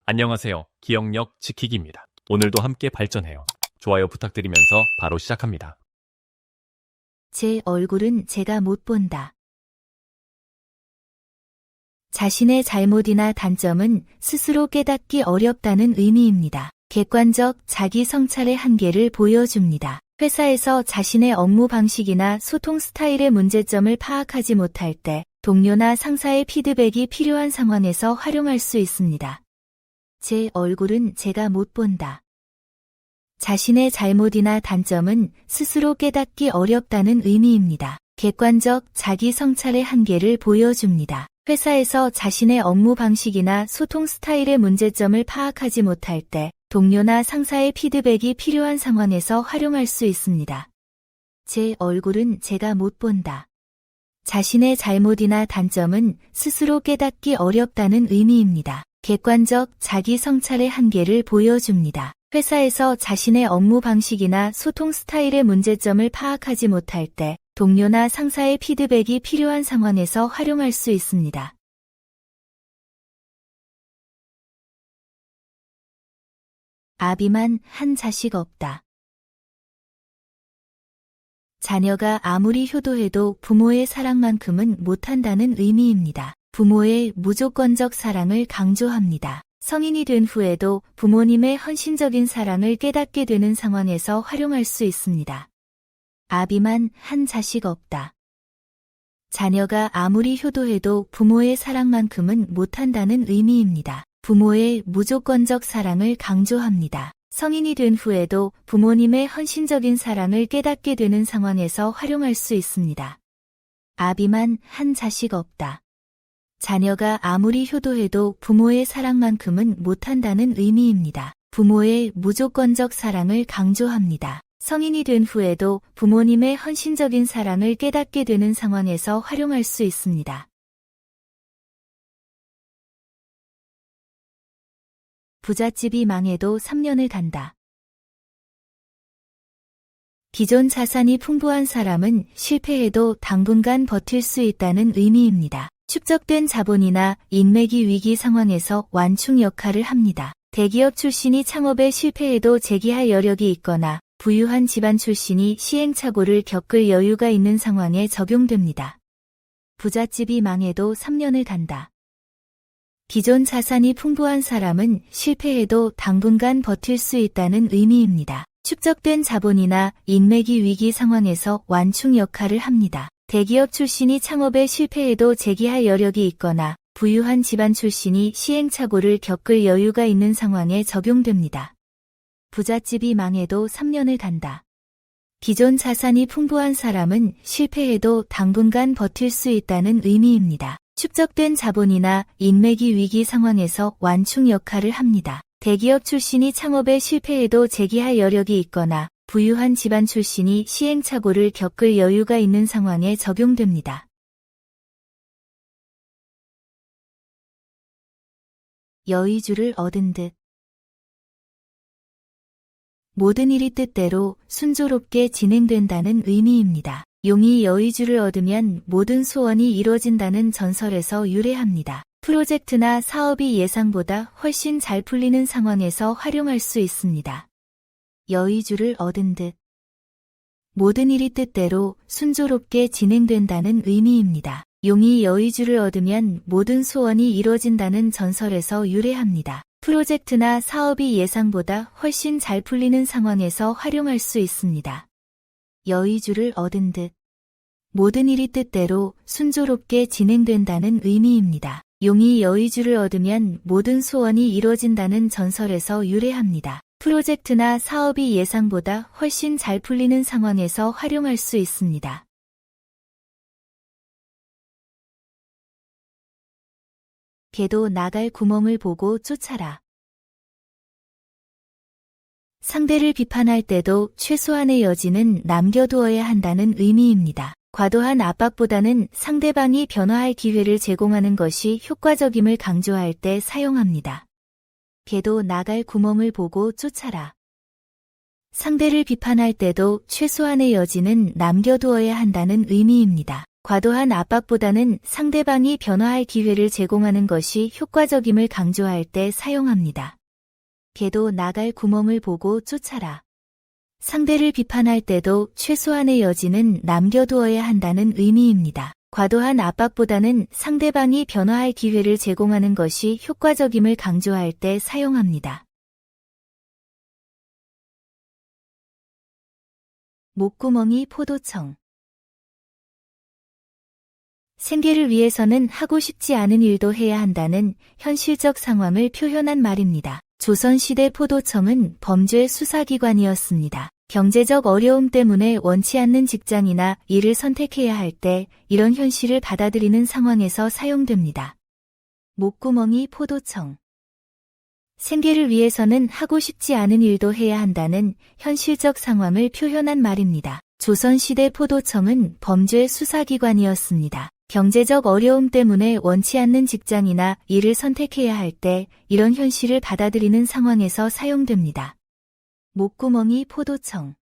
안녕하세요. 기억력 지키기입니다. 오늘도 함께 발전해요. 좋아요 부탁드리면서 바로 시작합니다. 제 얼굴은 제가 못 본다. 자신의 잘못이나 단점은 스스로 깨닫기 어렵다는 의미입니다. 객관적 자기 성찰의 한계를 보여줍니다. 회사에서 자신의 업무 방식이나 소통 스타일의 문제점을 파악하지 못할 때 동료나 상사의 피드백이 필요한 상황에서 활용할 수 있습니다. 제 얼굴은 제가 못 본다. 자신의 잘못이나 단점은 스스로 깨닫기 어렵다는 의미입니다. 객관적 자기 성찰의 한계를 보여줍니다. 회사에서 자신의 업무 방식이나 소통 스타일의 문제점을 파악하지 못할 때 동료나 상사의 피드백이 필요한 상황에서 활용할 수 있습니다. 제 얼굴은 제가 못 본다. 자신의 잘못이나 단점은 스스로 깨닫기 어렵다는 의미입니다. 객관적 자기 성찰의 한계를 보여줍니다. 회사에서 자신의 업무 방식이나 소통 스타일의 문제점을 파악하지 못할 때 동료나 상사의 피드백이 필요한 상황에서 활용할 수 있습니다. 아비만 한 자식 없다. 자녀가 아무리 효도해도 부모의 사랑만큼은 못한다는 의미입니다. 부모의 무조건적 사랑을 강조합니다. 성인이 된 후에도 부모님의 헌신적인 사랑을 깨닫게 되는 상황에서 활용할 수 있습니다. 아비만 한 자식 없다. 자녀가 아무리 효도해도 부모의 사랑만큼은 못한다는 의미입니다. 부모의 무조건적 사랑을 강조합니다. 성인이 된 후에도 부모님의 헌신적인 사랑을 깨닫게 되는 상황에서 활용할 수 있습니다. 아비만 한 자식 없다. 자녀가 아무리 효도해도 부모의 사랑만큼은 못한다는 의미입니다. 부모의 무조건적 사랑을 강조합니다. 성인이 된 후에도 부모님의 헌신적인 사랑을 깨닫게 되는 상황에서 활용할 수 있습니다. 부잣집이 망해도 3년을 간다. 기존 자산이 풍부한 사람은 실패해도 당분간 버틸 수 있다는 의미입니다. 축적된 자본이나 인맥이 위기 상황에서 완충 역할을 합니다. 대기업 출신이 창업에 실패해도 재기할 여력이 있거나 부유한 집안 출신이 시행착오를 겪을 여유가 있는 상황에 적용됩니다. 부잣집이 망해도 3년을 간다. 기존 자산이 풍부한 사람은 실패해도 당분간 버틸 수 있다는 의미입니다. 축적된 자본이나 인맥이 위기 상황에서 완충 역할을 합니다. 대기업 출신이 창업에 실패해도 재기할 여력이 있거나 부유한 집안 출신이 시행착오를 겪을 여유가 있는 상황에 적용됩니다. 부잣집이 망해도 3년을 간다. 기존 자산이 풍부한 사람은 실패해도 당분간 버틸 수 있다는 의미입니다. 축적된 자본이나 인맥이 위기 상황에서 완충 역할을 합니다. 대기업 출신이 창업에 실패해도 재기할 여력이 있거나 부유한 집안 출신이 시행착오를 겪을 여유가 있는 상황에 적용됩니다. 여의주를 얻은 듯. 모든 일이 뜻대로 순조롭게 진행된다는 의미입니다. 용이 여의주를 얻으면 모든 소원이 이루어진다는 전설에서 유래합니다. 프로젝트나 사업이 예상보다 훨씬 잘 풀리는 상황에서 활용할 수 있습니다. 여의주를 얻은 듯. 모든 일이 뜻대로 순조롭게 진행된다는 의미입니다. 용이 여의주를 얻으면 모든 소원이 이루어진다는 전설에서 유래합니다. 프로젝트나 사업이 예상보다 훨씬 잘 풀리는 상황에서 활용할 수 있습니다. 여의주를 얻은 듯. 모든 일이 뜻대로 순조롭게 진행된다는 의미입니다. 용이 여의주를 얻으면 모든 소원이 이루어진다는 전설에서 유래합니다. 프로젝트나 사업이 예상보다 훨씬 잘 풀리는 상황에서 활용할 수 있습니다. 개도 나갈 구멍을 보고 쫓아라. 상대를 비판할 때도 최소한의 여지는 남겨두어야 한다는 의미입니다. 과도한 압박보다는 상대방이 변화할 기회를 제공하는 것이 효과적임을 강조할 때 사용합니다. 개도 나갈 구멍을 보고 쫓아라. 상대를 비판할 때도 최소한의 여지는 남겨두어야 한다는 의미입니다. 과도한 압박보다는 상대방이 변화할 기회를 제공하는 것이 효과적임을 강조할 때 사용합니다. 개도 나갈 구멍을 보고 쫓아라. 상대를 비판할 때도 최소한의 여지는 남겨두어야 한다는 의미입니다. 과도한 압박보다는 상대방이 변화할 기회를 제공하는 것이 효과적임을 강조할 때 사용합니다. 목구멍이 포도청. 생계를 위해서는 하고 싶지 않은 일도 해야 한다는 현실적 상황을 표현한 말입니다. 조선시대 포도청은 범죄 수사기관이었습니다. 경제적 어려움 때문에 원치 않는 직장이나 일을 선택해야 할 때 이런 현실을 받아들이는 상황에서 사용됩니다. 목구멍이 포도청. 생계를 위해서는 하고 싶지 않은 일도 해야 한다는 현실적 상황을 표현한 말입니다. 조선시대 포도청은 범죄 수사기관이었습니다. 경제적 어려움 때문에 원치 않는 직장이나 일을 선택해야 할 때 이런 현실을 받아들이는 상황에서 사용됩니다. 목구멍이 포도청.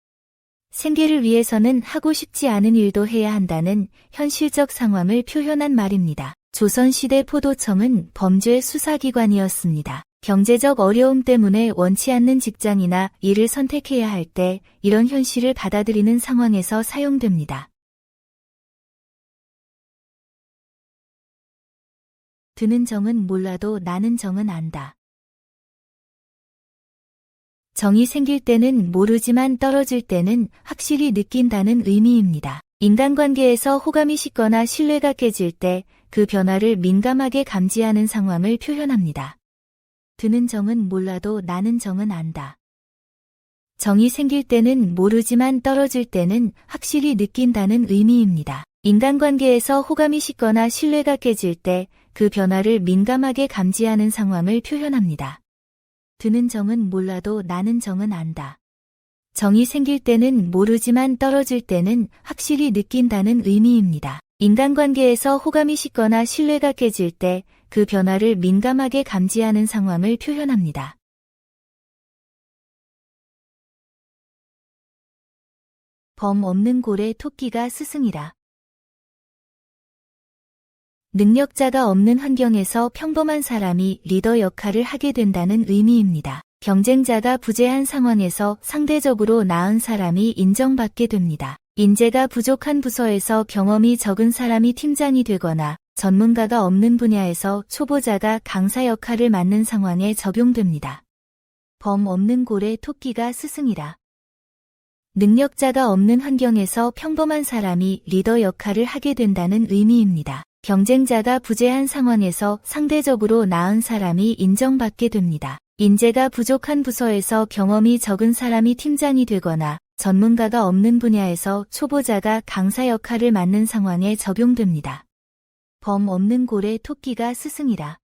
생계를 위해서는 하고 싶지 않은 일도 해야 한다는 현실적 상황을 표현한 말입니다. 조선시대 포도청은 범죄 수사기관이었습니다. 경제적 어려움 때문에 원치 않는 직장이나 일을 선택해야 할 때 이런 현실을 받아들이는 상황에서 사용됩니다. 드는 정은 몰라도 나는 정은 안다. 정이 생길 때는 모르지만 떨어질 때는 확실히 느낀다는 의미입니다. 인간관계에서 호감이 식거나 신뢰가 깨질 때 그 변화를 민감하게 감지하는 상황을 표현합니다. 드는 정은 몰라도 나는 정은 안다. 정이 생길 때는 모르지만 떨어질 때는 확실히 느낀다는 의미입니다. 인간관계에서 호감이 식거나 신뢰가 깨질 때 그 변화를 민감하게 감지하는 상황을 표현합니다. 드는 정은 몰라도 나는 정은 안다. 정이 생길 때는 모르지만 떨어질 때는 확실히 느낀다는 의미입니다. 인간관계에서 호감이 식거나 신뢰가 깨질 때 그 변화를 민감하게 감지하는 상황을 표현합니다. 범 없는 골에 토끼가 스승이라. 능력자가 없는 환경에서 평범한 사람이 리더 역할을 하게 된다는 의미입니다. 경쟁자가 부재한 상황에서 상대적으로 나은 사람이 인정받게 됩니다. 인재가 부족한 부서에서 경험이 적은 사람이 팀장이 되거나 전문가가 없는 분야에서 초보자가 강사 역할을 맡는 상황에 적용됩니다. 범 없는 골에 토끼가 스승이라. 능력자가 없는 환경에서 평범한 사람이 리더 역할을 하게 된다는 의미입니다. 경쟁자가 부재한 상황에서 상대적으로 나은 사람이 인정받게 됩니다. 인재가 부족한 부서에서 경험이 적은 사람이 팀장이 되거나 전문가가 없는 분야에서 초보자가 강사 역할을 맡는 상황에 적용됩니다. 범 없는 골에 토끼가 스승이라.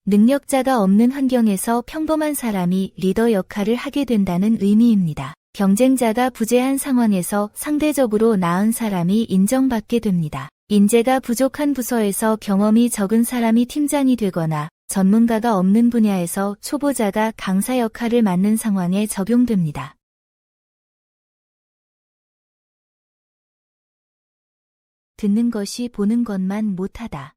능력자가 없는 환경에서 평범한 사람이 리더 역할을 하게 된다는 의미입니다. 경쟁자가 부재한 상황에서 상대적으로 나은 사람이 인정받게 됩니다. 인재가 부족한 부서에서 경험이 적은 사람이 팀장이 되거나 전문가가 없는 분야에서 초보자가 강사 역할을 맡는 상황에 적용됩니다. 듣는 것이 보는 것만 못하다.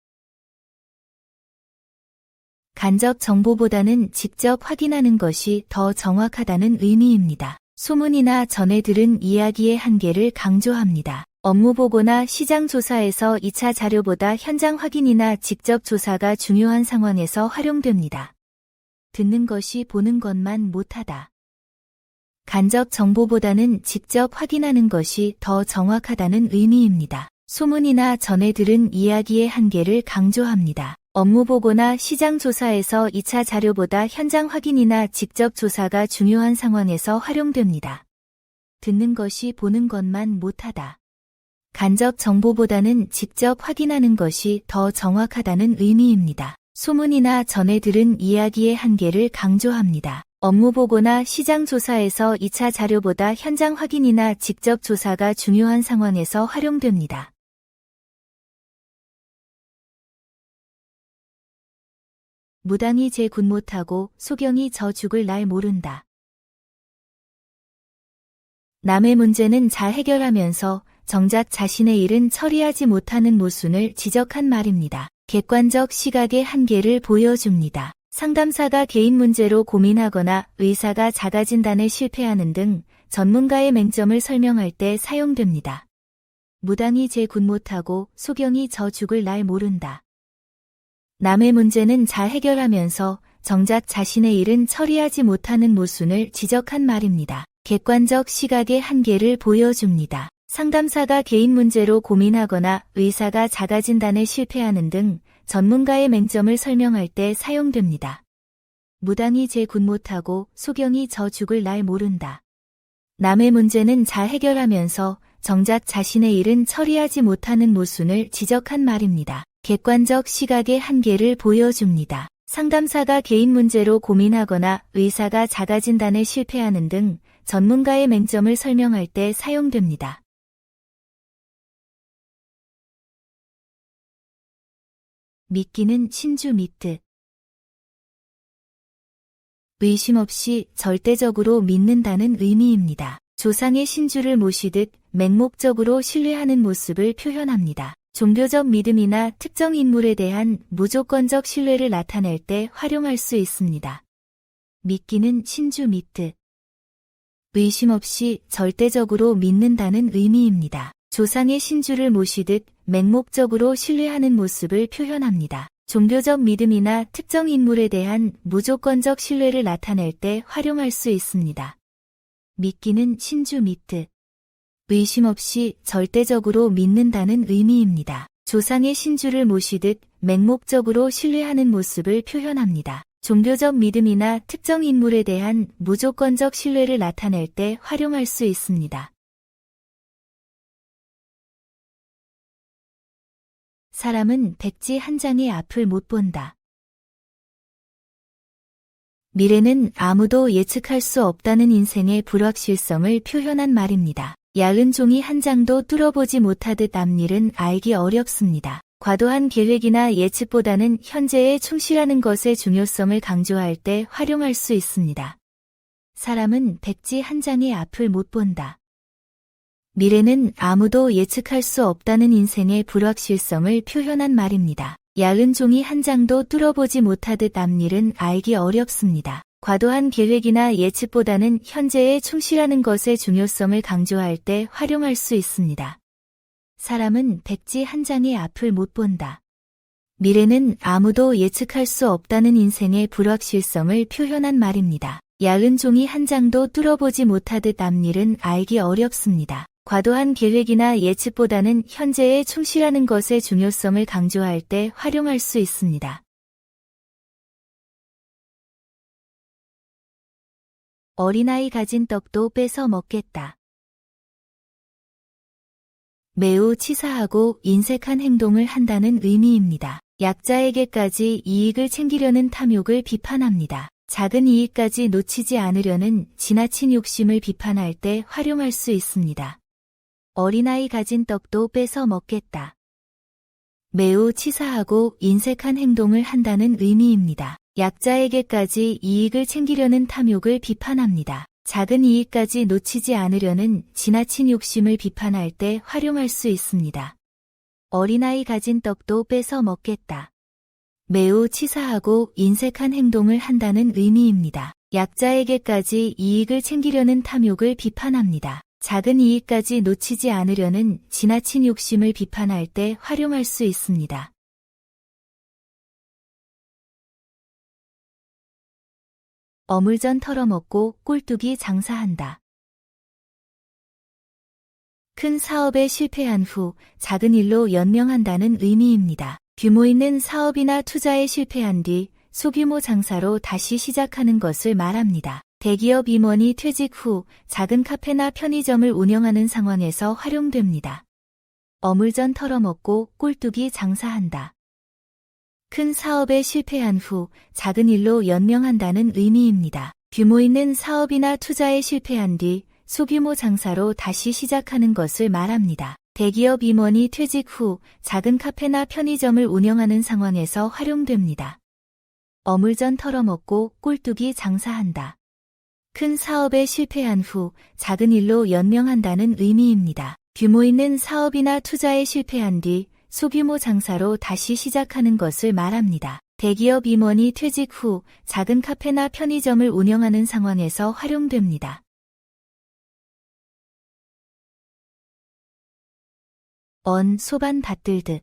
간접 정보보다는 직접 확인하는 것이 더 정확하다는 의미입니다. 소문이나 전해 들은 이야기의 한계를 강조합니다. 업무 보고나 시장 조사에서 2차 자료보다 현장 확인이나 직접 조사가 중요한 상황에서 활용됩니다. 듣는 것이 보는 것만 못하다. 간접 정보보다는 직접 확인하는 것이 더 정확하다는 의미입니다. 소문이나 전해 들은 이야기의 한계를 강조합니다. 업무 보고나 시장 조사에서 2차 자료보다 현장 확인이나 직접 조사가 중요한 상황에서 활용됩니다. 듣는 것이 보는 것만 못하다. 간접 정보보다는 직접 확인하는 것이 더 정확하다는 의미입니다. 소문이나 전해 들은 이야기의 한계를 강조합니다. 업무 보고나 시장 조사에서 2차 자료보다 현장 확인이나 직접 조사가 중요한 상황에서 활용됩니다. 무당이 제 굿 못하고 소경이 저 죽을 날 모른다. 남의 문제는 잘 해결하면서 정작 자신의 일은 처리하지 못하는 모순을 지적한 말입니다. 객관적 시각의 한계를 보여줍니다. 상담사가 개인 문제로 고민하거나 의사가 자가진단에 실패하는 등 전문가의 맹점을 설명할 때 사용됩니다. 무당이 제 굿 못하고 소경이 저 죽을 날 모른다. 남의 문제는 잘 해결하면서 정작 자신의 일은 처리하지 못하는 모순을 지적한 말입니다. 객관적 시각의 한계를 보여줍니다. 상담사가 개인 문제로 고민하거나 의사가 자가진단에 실패하는 등 전문가의 맹점을 설명할 때 사용됩니다. 무당이 제 굿 못하고 소경이 저 죽을 날 모른다. 남의 문제는 잘 해결하면서 정작 자신의 일은 처리하지 못하는 모순을 지적한 말입니다. 객관적 시각의 한계를 보여줍니다. 상담사가 개인 문제로 고민하거나 의사가 자가진단에 실패하는 등 전문가의 맹점을 설명할 때 사용됩니다. 믿기는 신주 믿듯. 의심 없이 절대적으로 믿는다는 의미입니다. 조상의 신주를 모시듯 맹목적으로 신뢰하는 모습을 표현합니다. 종교적 믿음이나 특정 인물에 대한 무조건적 신뢰를 나타낼 때 활용할 수 있습니다. 믿기는 신주 믿듯. 의심 없이 절대적으로 믿는다는 의미입니다. 조상의 신주를 모시듯 맹목적으로 신뢰하는 모습을 표현합니다. 종교적 믿음이나 특정 인물에 대한 무조건적 신뢰를 나타낼 때 활용할 수 있습니다. 믿기는 신주 믿듯. 의심 없이 절대적으로 믿는다는 의미입니다. 조상의 신주를 모시듯 맹목적으로 신뢰하는 모습을 표현합니다. 종교적 믿음이나 특정 인물에 대한 무조건적 신뢰를 나타낼 때 활용할 수 있습니다. 사람은 백지 한 장의 앞을 못 본다. 미래는 아무도 예측할 수 없다는 인생의 불확실성을 표현한 말입니다. 얇은 종이 한 장도 뚫어보지 못하듯 앞일은 알기 어렵습니다. 과도한 계획이나 예측보다는 현재에 충실하는 것의 중요성을 강조할 때 활용할 수 있습니다. 사람은 백지 한 장의 앞을 못 본다. 미래는 아무도 예측할 수 없다는 인생의 불확실성을 표현한 말입니다. 얇은 종이 한 장도 뚫어보지 못하듯 앞일은 알기 어렵습니다. 과도한 계획이나 예측보다는 현재에 충실하는 것의 중요성을 강조할 때 활용할 수 있습니다. 사람은 백지 한 장의 앞을 못 본다. 미래는 아무도 예측할 수 없다는 인생의 불확실성을 표현한 말입니다. 얇은 종이 한 장도 뚫어보지 못하듯 앞일은 알기 어렵습니다. 과도한 계획이나 예측보다는 현재에 충실하는 것의 중요성을 강조할 때 활용할 수 있습니다. 어린아이 가진 떡도 뺏어 먹겠다. 매우 치사하고 인색한 행동을 한다는 의미입니다. 약자에게까지 이익을 챙기려는 탐욕을 비판합니다. 작은 이익까지 놓치지 않으려는 지나친 욕심을 비판할 때 활용할 수 있습니다. 어린아이 가진 떡도 뺏어 먹겠다. 매우 치사하고 인색한 행동을 한다는 의미입니다. 약자에게까지 이익을 챙기려는 탐욕을 비판합니다. 작은 이익까지 놓치지 않으려는 지나친 욕심을 비판할 때 활용할 수 있습니다. 어린아이 가진 떡도 뺏어 먹겠다. 매우 치사하고 인색한 행동을 한다는 의미입니다. 약자에게까지 이익을 챙기려는 탐욕을 비판합니다. 작은 이익까지 놓치지 않으려는 지나친 욕심을 비판할 때 활용할 수 있습니다. 어물전 털어먹고 꼴뚜기 장사한다. 큰 사업에 실패한 후 작은 일로 연명한다는 의미입니다. 규모 있는 사업이나 투자에 실패한 뒤 소규모 장사로 다시 시작하는 것을 말합니다. 대기업 임원이 퇴직 후 작은 카페나 편의점을 운영하는 상황에서 활용됩니다. 어물전 털어먹고 꼴뚜기 장사한다. 큰 사업에 실패한 후 작은 일로 연명한다는 의미입니다. 규모 있는 사업이나 투자에 실패한 뒤 소규모 장사로 다시 시작하는 것을 말합니다. 대기업 임원이 퇴직 후 작은 카페나 편의점을 운영하는 상황에서 활용됩니다. 어물전 털어먹고 꼴뚜기 장사한다. 큰 사업에 실패한 후 작은 일로 연명한다는 의미입니다. 규모 있는 사업이나 투자에 실패한 뒤 소규모 장사로 다시 시작하는 것을 말합니다. 대기업 임원이 퇴직 후 작은 카페나 편의점을 운영하는 상황에서 활용됩니다. 소반 받들듯.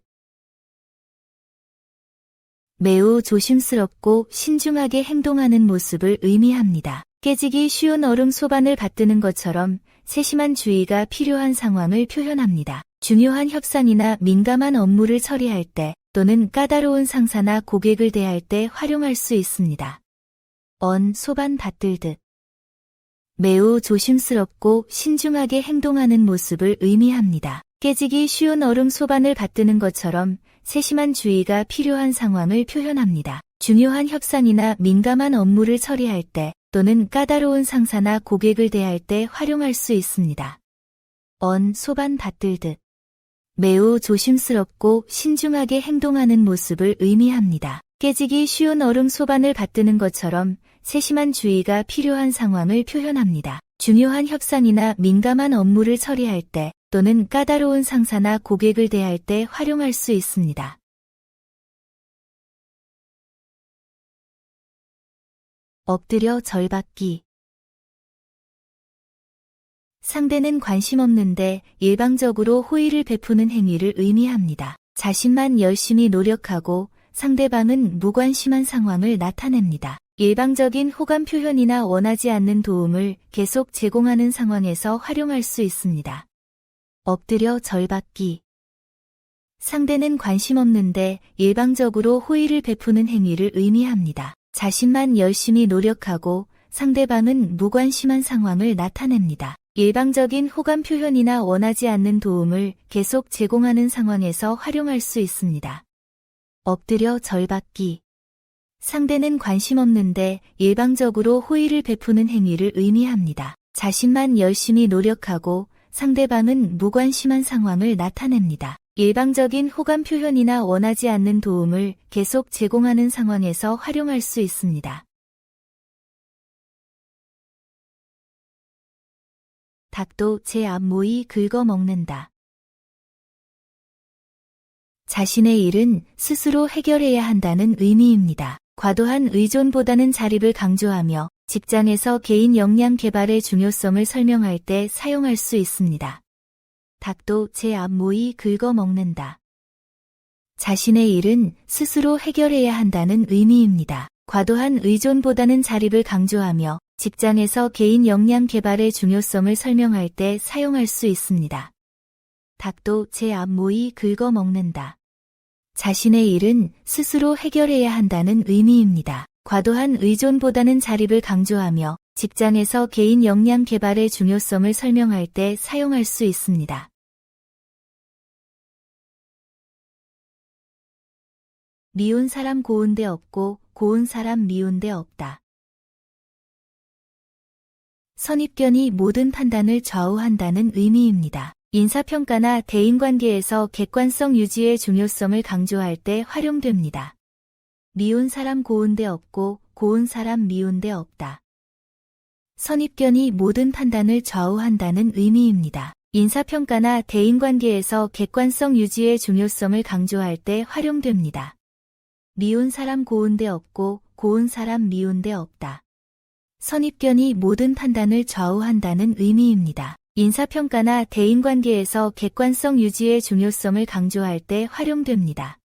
매우 조심스럽고 신중하게 행동하는 모습을 의미합니다. 깨지기 쉬운 얼음 소반을 받드는 것처럼 세심한 주의가 필요한 상황을 표현합니다. 중요한 협상이나 민감한 업무를 처리할 때 또는 까다로운 상사나 고객을 대할 때 활용할 수 있습니다. 소반 받들듯. 매우 조심스럽고 신중하게 행동하는 모습을 의미합니다. 깨지기 쉬운 얼음 소반을 받드는 것처럼 세심한 주의가 필요한 상황을 표현합니다. 중요한 협상이나 민감한 업무를 처리할 때 또는 까다로운 상사나 고객을 대할 때 활용할 수 있습니다. 소반 받들듯. 매우 조심스럽고 신중하게 행동하는 모습을 의미합니다. 깨지기 쉬운 얼음 소반을 받드는 것처럼 세심한 주의가 필요한 상황을 표현합니다. 중요한 협상이나 민감한 업무를 처리할 때 또는 까다로운 상사나 고객을 대할 때 활용할 수 있습니다. 엎드려 절받기. 상대는 관심 없는데 일방적으로 호의를 베푸는 행위를 의미합니다. 자신만 열심히 노력하고 상대방은 무관심한 상황을 나타냅니다. 일방적인 호감 표현이나 원하지 않는 도움을 계속 제공하는 상황에서 활용할 수 있습니다. 엎드려 절받기. 상대는 관심 없는데 일방적으로 호의를 베푸는 행위를 의미합니다. 자신만 열심히 노력하고 상대방은 무관심한 상황을 나타냅니다. 일방적인 호감 표현이나 원하지 않는 도움을 계속 제공하는 상황에서 활용할 수 있습니다. 엎드려 절받기. 상대는 관심 없는데 일방적으로 호의를 베푸는 행위를 의미합니다. 자신만 열심히 노력하고 상대방은 무관심한 상황을 나타냅니다. 일방적인 호감 표현이나 원하지 않는 도움을 계속 제공하는 상황에서 활용할 수 있습니다. 닭도 제 앞모이 긁어먹는다. 자신의 일은 스스로 해결해야 한다는 의미입니다. 과도한 의존보다는 자립을 강조하며 직장에서 개인 역량 개발의 중요성을 설명할 때 사용할 수 있습니다. 닭도 제 앞모이 긁어먹는다. 자신의 일은 스스로 해결해야 한다는 의미입니다. 과도한 의존보다는 자립을 강조하며 직장에서 개인 역량 개발의 중요성을 설명할 때 사용할 수 있습니다. 닭도 제 앞모이 긁어먹는다. 자신의 일은 스스로 해결해야 한다는 의미입니다. 과도한 의존보다는 자립을 강조하며 직장에서 개인 역량 개발의 중요성을 설명할 때 사용할 수 있습니다. 미운 사람 고운 데 없고 고운 사람 미운 데 없다. 선입견이 모든 판단을 좌우한다는 의미입니다. 인사평가나 대인관계에서 객관성 유지의 중요성을 강조할 때 활용됩니다. 미운 사람 고운 데 없고 고운 사람 미운 데 없다. 선입견이 모든 판단을 좌우한다는 의미입니다. 인사평가나 대인관계에서 객관성 유지의 중요성을 강조할 때 활용됩니다. 미운 사람 고운 데 없고 고운 사람 미운 데 없다. 선입견이 모든 판단을 좌우한다는 의미입니다. 인사평가나 대인관계에서 객관성 유지의 중요성을 강조할 때 활용됩니다.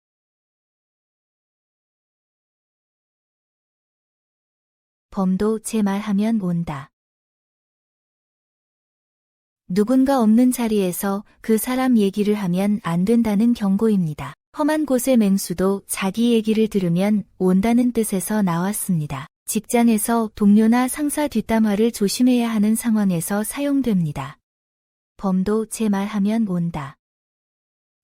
범도 제 말하면 온다. 누군가 없는 자리에서 그 사람 얘기를 하면 안 된다는 경고입니다. 험한 곳의 맹수도 자기 얘기를 들으면 온다는 뜻에서 나왔습니다. 직장에서 동료나 상사 뒷담화를 조심해야 하는 상황에서 사용됩니다. 범도 제 말하면 온다.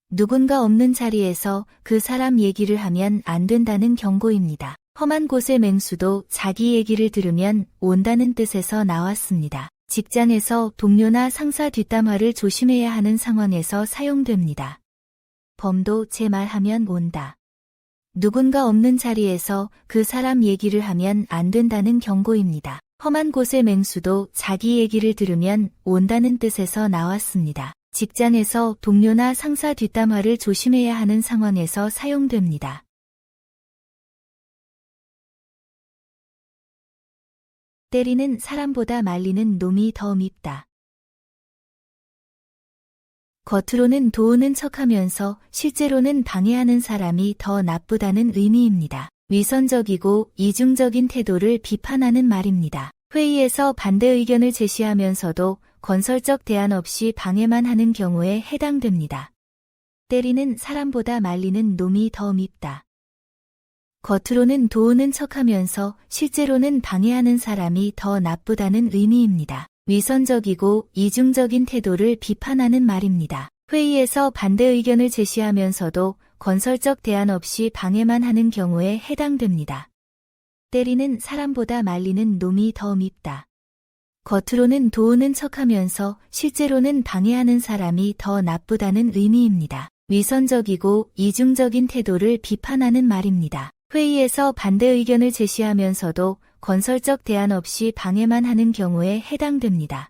누군가 없는 자리에서 그 사람 얘기를 하면 안 된다는 경고입니다. 험한 곳의 맹수도 자기 얘기를 들으면 온다는 뜻에서 나왔습니다. 직장에서 동료나 상사 뒷담화를 조심해야 하는 상황에서 사용됩니다. 범도 제 말하면 온다. 누군가 없는 자리에서 그 사람 얘기를 하면 안 된다는 경고입니다. 험한 곳의 맹수도 자기 얘기를 들으면 온다는 뜻에서 나왔습니다. 직장에서 동료나 상사 뒷담화를 조심해야 하는 상황에서 사용됩니다. 때리는 사람보다 말리는 놈이 더 밉다. 겉으로는 도우는 척하면서 실제로는 방해하는 사람이 더 나쁘다는 의미입니다. 위선적이고 이중적인 태도를 비판하는 말입니다. 회의에서 반대 의견을 제시하면서도 건설적 대안 없이 방해만 하는 경우에 해당됩니다. 때리는 사람보다 말리는 놈이 더 밉다. 겉으로는 도우는 척하면서 실제로는 방해하는 사람이 더 나쁘다는 의미입니다. 위선적이고 이중적인 태도를 비판하는 말입니다. 회의에서 반대 의견을 제시하면서도 건설적 대안 없이 방해만 하는 경우에 해당됩니다. 때리는 사람보다 말리는 놈이 더 밉다. 겉으로는 도우는 척하면서 실제로는 방해하는 사람이 더 나쁘다는 의미입니다. 위선적이고 이중적인 태도를 비판하는 말입니다. 회의에서 반대 의견을 제시하면서도 건설적 대안 없이 방해만 하는 경우에 해당됩니다.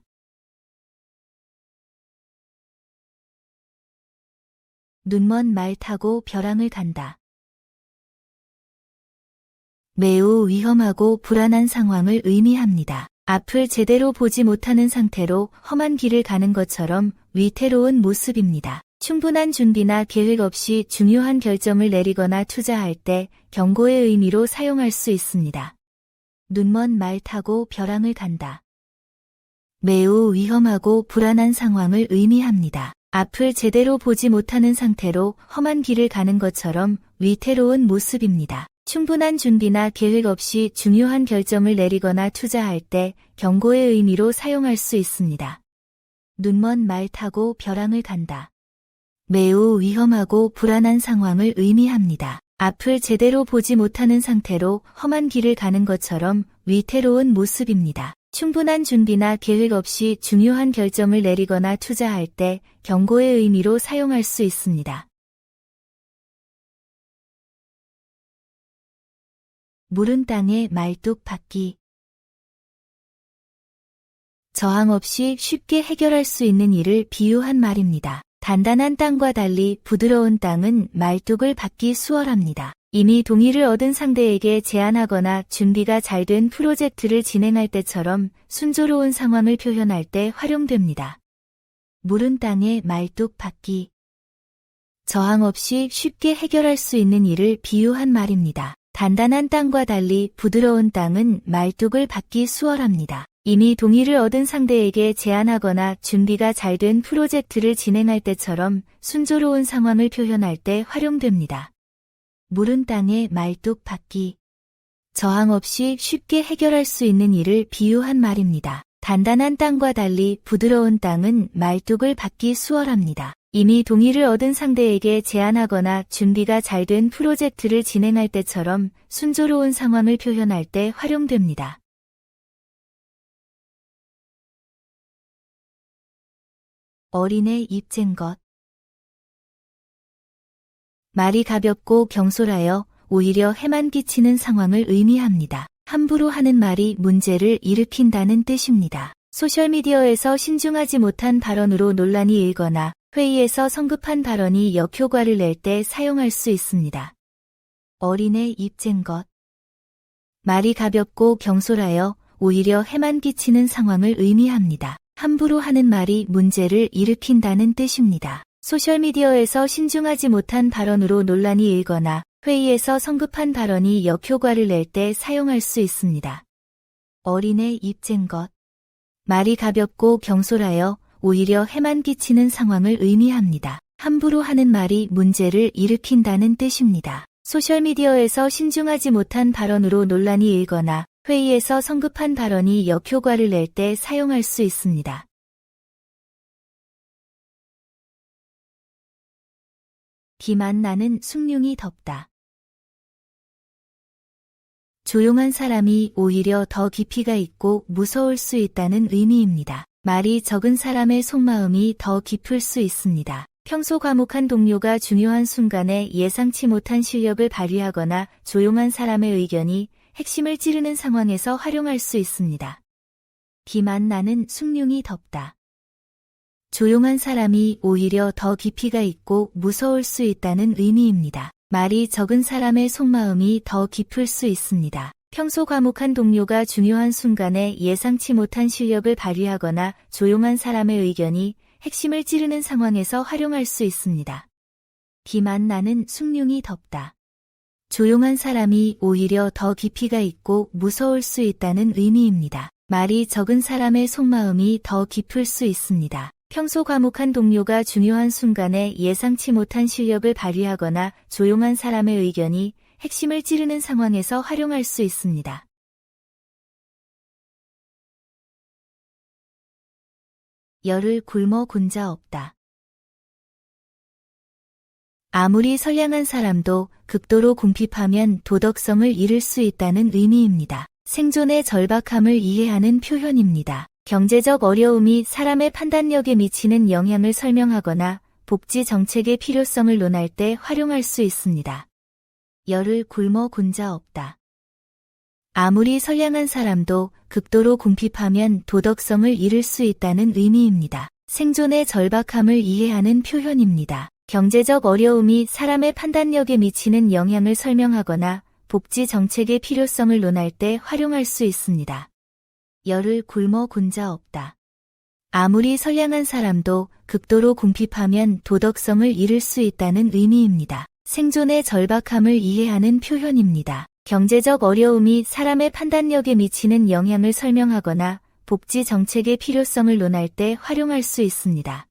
눈먼 말 타고 벼랑을 간다. 매우 위험하고 불안한 상황을 의미합니다. 앞을 제대로 보지 못하는 상태로 험한 길을 가는 것처럼 위태로운 모습입니다. 충분한 준비나 계획 없이 중요한 결정을 내리거나 투자할 때 경고의 의미로 사용할 수 있습니다. 눈먼 말 타고 벼랑을 간다. 매우 위험하고 불안한 상황을 의미합니다. 앞을 제대로 보지 못하는 상태로 험한 길을 가는 것처럼 위태로운 모습입니다. 충분한 준비나 계획 없이 중요한 결정을 내리거나 투자할 때 경고의 의미로 사용할 수 있습니다. 눈먼 말 타고 벼랑을 간다. 매우 위험하고 불안한 상황을 의미합니다. 앞을 제대로 보지 못하는 상태로 험한 길을 가는 것처럼 위태로운 모습입니다. 충분한 준비나 계획 없이 중요한 결정을 내리거나 투자할 때 경고의 의미로 사용할 수 있습니다. 무른 땅에 말뚝 박기. 저항 없이 쉽게 해결할 수 있는 일을 비유한 말입니다. 단단한 땅과 달리 부드러운 땅은 말뚝을 받기 수월합니다. 이미 동의를 얻은 상대에게 제안하거나 준비가 잘 된 프로젝트를 진행할 때처럼 순조로운 상황을 표현할 때 활용됩니다. 무른 땅에 말뚝 박기. 저항 없이 쉽게 해결할 수 있는 일을 비유한 말입니다. 단단한 땅과 달리 부드러운 땅은 말뚝을 받기 수월합니다. 이미 동의를 얻은 상대에게 제안하거나 준비가 잘 된 프로젝트를 진행할 때처럼 순조로운 상황을 표현할 때 활용됩니다. 무른 땅에 말뚝 박기. 저항 없이 쉽게 해결할 수 있는 일을 비유한 말입니다. 단단한 땅과 달리 부드러운 땅은 말뚝을 받기 수월합니다. 이미 동의를 얻은 상대에게 제안하거나 준비가 잘 된 프로젝트를 진행할 때처럼 순조로운 상황을 표현할 때 활용됩니다. 어린애 입쟨 것. 말이 가볍고 경솔하여 오히려 해만 끼치는 상황을 의미합니다. 함부로 하는 말이 문제를 일으킨다는 뜻입니다. 소셜미디어에서 신중하지 못한 발언으로 논란이 일거나 회의에서 성급한 발언이 역효과를 낼 때 사용할 수 있습니다. 어린애 입쟨 것. 말이 가볍고 경솔하여 오히려 해만 끼치는 상황을 의미합니다. 함부로 하는 말이 문제를 일으킨다는 뜻입니다. 소셜미디어에서 신중하지 못한 발언으로 논란이 일거나 회의에서 성급한 발언이 역효과를 낼 때 사용할 수 있습니다. 어린애 입쟨 것. 말이 가볍고 경솔하여 오히려 해만 끼치는 상황을 의미합니다. 함부로 하는 말이 문제를 일으킨다는 뜻입니다. 소셜미디어에서 신중하지 못한 발언으로 논란이 일거나 회의에서 성급한 발언이 역효과를 낼 때 사용할 수 있습니다. 비만 나는 숭늉이 덥다. 조용한 사람이 오히려 더 깊이가 있고 무서울 수 있다는 의미입니다. 말이 적은 사람의 속마음이 더 깊을 수 있습니다. 평소 과묵한 동료가 중요한 순간에 예상치 못한 실력을 발휘하거나 조용한 사람의 의견이 핵심을 찌르는 상황에서 활용할 수 있습니다. 비만 나는 숭늉이 덥다. 조용한 사람이 오히려 더 깊이가 있고 무서울 수 있다는 의미입니다. 말이 적은 사람의 속마음이 더 깊을 수 있습니다. 평소 과묵한 동료가 중요한 순간에 예상치 못한 실력을 발휘하거나 조용한 사람의 의견이 핵심을 찌르는 상황에서 활용할 수 있습니다. 비만 나는 숭늉이 덥다. 조용한 사람이 오히려 더 깊이가 있고 무서울 수 있다는 의미입니다. 말이 적은 사람의 속마음이 더 깊을 수 있습니다. 평소 과묵한 동료가 중요한 순간에 예상치 못한 실력을 발휘하거나 조용한 사람의 의견이 핵심을 찌르는 상황에서 활용할 수 있습니다. 열을 굶어 곤 자 없다. 아무리 선량한 사람도 극도로 궁핍하면 도덕성을 잃을 수 있다는 의미입니다. 생존의 절박함을 이해하는 표현입니다. 경제적 어려움이 사람의 판단력에 미치는 영향을 설명하거나 복지 정책의 필요성을 논할 때 활용할 수 있습니다. 열을 굶어 곤 자 없다. 아무리 선량한 사람도 극도로 궁핍하면 도덕성을 잃을 수 있다는 의미입니다. 생존의 절박함을 이해하는 표현입니다. 경제적 어려움이 사람의 판단력에 미치는 영향을 설명하거나 복지 정책의 필요성을 논할 때 활용할 수 있습니다. 열을 굶어 곤 자 없다. 아무리 선량한 사람도 극도로 궁핍하면 도덕성을 잃을 수 있다는 의미입니다. 생존의 절박함을 이해하는 표현입니다. 경제적 어려움이 사람의 판단력에 미치는 영향을 설명하거나 복지 정책의 필요성을 논할 때 활용할 수 있습니다.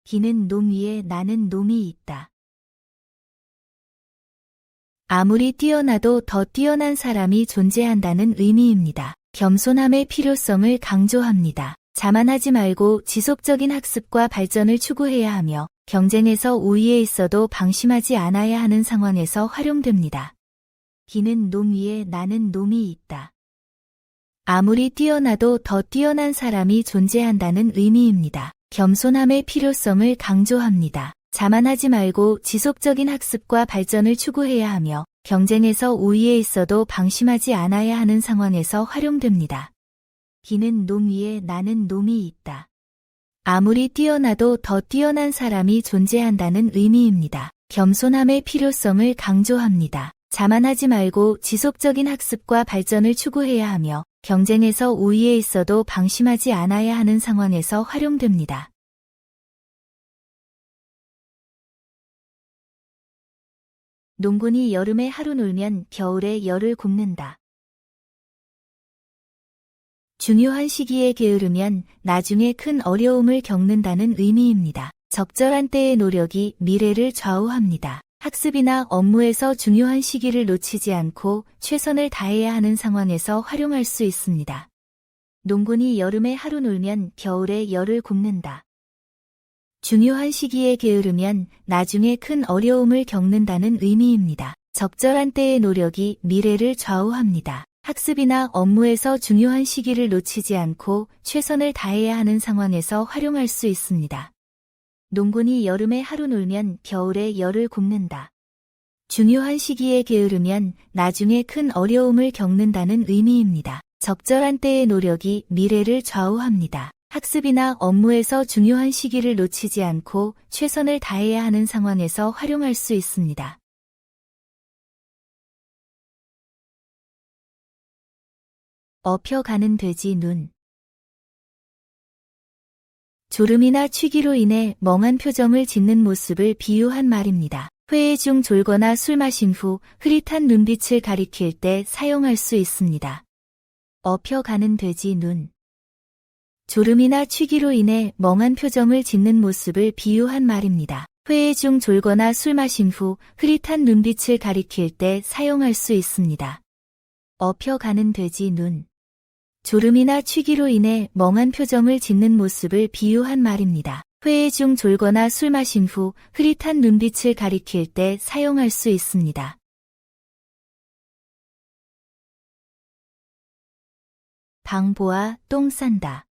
기는 놈 위에 나는 놈이 있다. 아무리 뛰어나도 더 뛰어난 사람이 존재한다는 의미입니다. 겸손함의 필요성을 강조합니다. 자만하지 말고 지속적인 학습과 발전을 추구해야 하며 경쟁에서 우위에 있어도 방심하지 않아야 하는 상황에서 활용됩니다. 기는 놈 위에 나는 놈이 있다. 아무리 뛰어나도 더 뛰어난 사람이 존재한다는 의미입니다. 겸손함의 필요성을 강조합니다. 자만하지 말고 지속적인 학습과 발전을 추구해야 하며 경쟁에서 우위에 있어도 방심하지 않아야 하는 상황에서 활용됩니다. 기는 놈 위에 나는 놈이 있다. 아무리 뛰어나도 더 뛰어난 사람이 존재한다는 의미입니다. 겸손함의 필요성을 강조합니다. 자만하지 말고 지속적인 학습과 발전을 추구해야 하며 경쟁에서 우위에 있어도 방심하지 않아야 하는 상황에서 활용됩니다. 농군이 여름에 하루 놀면 겨울에 열을 굽는다. 중요한 시기에 게으르면 나중에 큰 어려움을 겪는다는 의미입니다. 적절한 때의 노력이 미래를 좌우합니다. 학습이나 업무에서 중요한 시기를 놓치지 않고 최선을 다해야 하는 상황에서 활용할 수 있습니다. 농군이 여름에 하루 놀면 겨울에 열을 굽는다. 중요한 시기에 게으르면 나중에 큰 어려움을 겪는다는 의미입니다. 적절한 때의 노력이 미래를 좌우합니다. 학습이나 업무에서 중요한 시기를 놓치지 않고 최선을 다해야 하는 상황에서 활용할 수 있습니다. 농군이 여름에 하루 놀면 겨울에 열을 굽는다. 중요한 시기에 게으르면 나중에 큰 어려움을 겪는다는 의미입니다. 적절한 때의 노력이 미래를 좌우합니다. 학습이나 업무에서 중요한 시기를 놓치지 않고 최선을 다해야 하는 상황에서 활용할 수 있습니다. 업혀가는 돼지 눈. 졸음이나 취기로 인해 멍한 표정을 짓는 모습을 비유한 말입니다. 회의 중 졸거나 술 마신 후 흐릿한 눈빛을 가리킬 때 사용할 수 있습니다. 업혀가는 돼지 눈. 졸음이나 취기로 인해 멍한 표정을 짓는 모습을 비유한 말입니다. 회의 중 졸거나 술 마신 후 흐릿한 눈빛을 가리킬 때 사용할 수 있습니다. 업혀가는 돼지 눈. 졸음이나 취기로 인해 멍한 표정을 짓는 모습을 비유한 말입니다. 회의 중 졸거나 술 마신 후 흐릿한 눈빛을 가리킬 때 사용할 수 있습니다. 방보아 똥 싼다.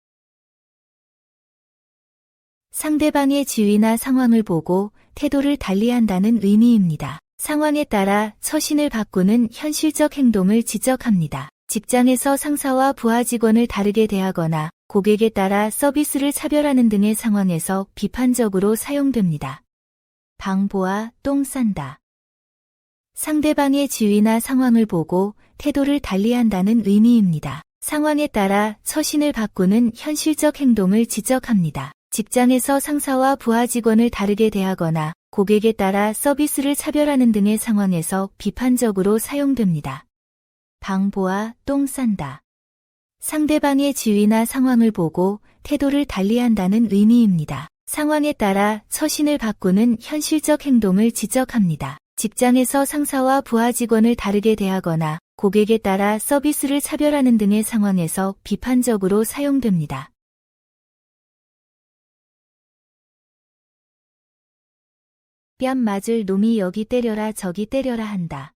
상대방의 지위나 상황을 보고 태도를 달리한다는 의미입니다. 상황에 따라 처신을 바꾸는 현실적 행동을 지적합니다. 직장에서 상사와 부하 직원을 다르게 대하거나 고객에 따라 서비스를 차별하는 등의 상황에서 비판적으로 사용됩니다. 방보아 똥 싼다. 상대방의 지위나 상황을 보고 태도를 달리한다는 의미입니다. 상황에 따라 처신을 바꾸는 현실적 행동을 지적합니다. 직장에서 상사와 부하 직원을 다르게 대하거나 고객에 따라 서비스를 차별하는 등의 상황에서 비판적으로 사용됩니다. 방보아 똥 싼다. 상대방의 지위나 상황을 보고 태도를 달리한다는 의미입니다. 상황에 따라 처신을 바꾸는 현실적 행동을 지적합니다. 직장에서 상사와 부하 직원을 다르게 대하거나 고객에 따라 서비스를 차별하는 등의 상황에서 비판적으로 사용됩니다. 뺨 맞을 놈이 여기 때려라 저기 때려라 한다.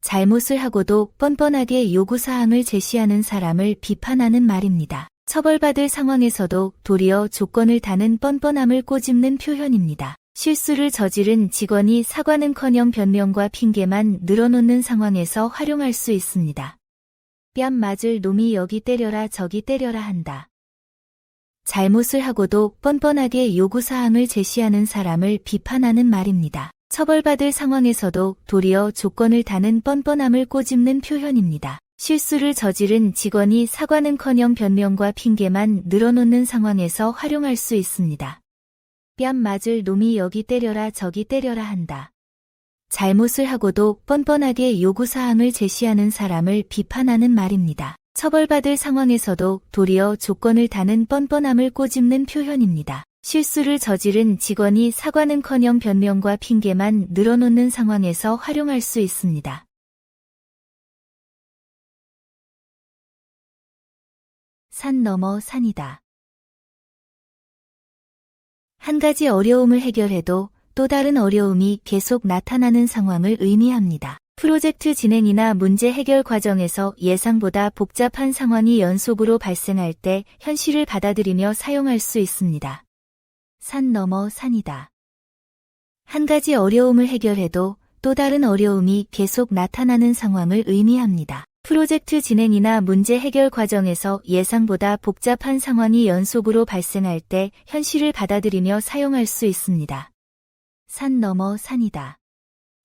잘못을 하고도 뻔뻔하게 요구사항을 제시하는 사람을 비판하는 말입니다. 처벌받을 상황에서도 도리어 조건을 다는 뻔뻔함을 꼬집는 표현입니다. 실수를 저지른 직원이 사과는커녕 변명과 핑계만 늘어놓는 상황에서 활용할 수 있습니다. 뺨 맞을 놈이 여기 때려라 저기 때려라 한다. 잘못을 하고도 뻔뻔하게 요구사항을 제시하는 사람을 비판하는 말입니다. 처벌받을 상황에서도 도리어 조건을 다는 뻔뻔함을 꼬집는 표현입니다. 실수를 저지른 직원이 사과는커녕 변명과 핑계만 늘어놓는 상황에서 활용할 수 있습니다. 뺨 맞을 놈이 여기 때려라 저기 때려라 한다. 잘못을 하고도 뻔뻔하게 요구사항을 제시하는 사람을 비판하는 말입니다. 처벌받을 상황에서도 도리어 조건을 다는 뻔뻔함을 꼬집는 표현입니다. 실수를 저지른 직원이 사과는커녕 변명과 핑계만 늘어놓는 상황에서 활용할 수 있습니다. 산 넘어 산이다. 한 가지 어려움을 해결해도 또 다른 어려움이 계속 나타나는 상황을 의미합니다. 프로젝트 진행이나 문제 해결 과정에서 예상보다 복잡한 상황이 연속으로 발생할 때 현실을 받아들이며 사용할 수 있습니다. 산 넘어 산이다. 한 가지 어려움을 해결해도 또 다른 어려움이 계속 나타나는 상황을 의미합니다. 프로젝트 진행이나 문제 해결 과정에서 예상보다 복잡한 상황이 연속으로 발생할 때 현실을 받아들이며 사용할 수 있습니다. 산 넘어 산이다.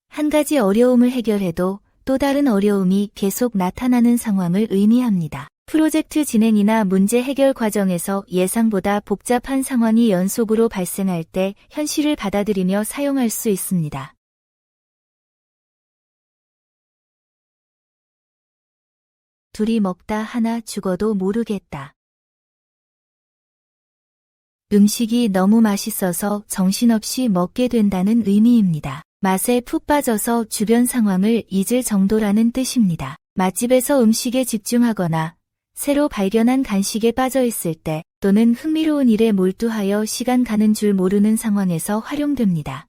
한 가지 어려움을 해결해도 또 다른 어려움이 계속 나타나는 상황을 의미합니다. 프로젝트 진행이나 문제 해결 과정에서 예상보다 복잡한 상황이 연속으로 발생할 때 현실을 받아들이며 사용할 수 있습니다. 둘이 먹다 하나 죽어도 모르겠다. 음식이 너무 맛있어서 정신없이 먹게 된다는 의미입니다. 맛에 푹 빠져서 주변 상황을 잊을 정도라는 뜻입니다. 맛집에서 음식에 집중하거나 새로 발견한 간식에 빠져 있을 때 또는 흥미로운 일에 몰두하여 시간 가는 줄 모르는 상황에서 활용됩니다.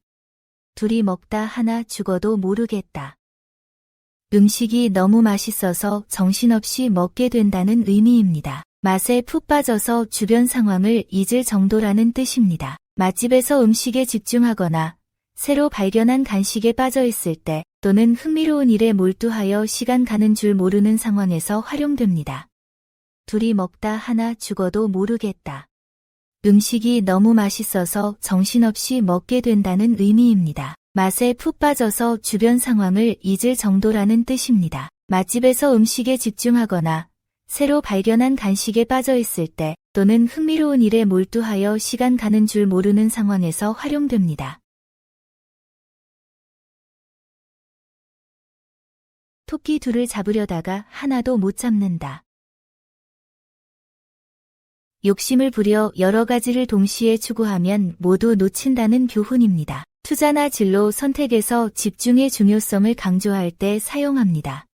둘이 먹다 하나 죽어도 모르겠다. 음식이 너무 맛있어서 정신없이 먹게 된다는 의미입니다. 맛에 푹 빠져서 주변 상황을 잊을 정도라는 뜻입니다. 맛집에서 음식에 집중하거나 새로 발견한 간식에 빠져 있을 때 또는 흥미로운 일에 몰두하여 시간 가는 줄 모르는 상황에서 활용됩니다. 둘이 먹다 하나 죽어도 모르겠다. 음식이 너무 맛있어서 정신없이 먹게 된다는 의미입니다. 맛에 푹 빠져서 주변 상황을 잊을 정도라는 뜻입니다. 맛집에서 음식에 집중하거나 새로 발견한 간식에 빠져 있을 때 또는 흥미로운 일에 몰두하여 시간 가는 줄 모르는 상황에서 활용됩니다. 토끼 둘을 잡으려다가 하나도 못 잡는다. 욕심을 부려 여러 가지를 동시에 추구하면 모두 놓친다는 교훈입니다. 투자나 진로 선택에서 집중의 중요성을 강조할 때 사용합니다.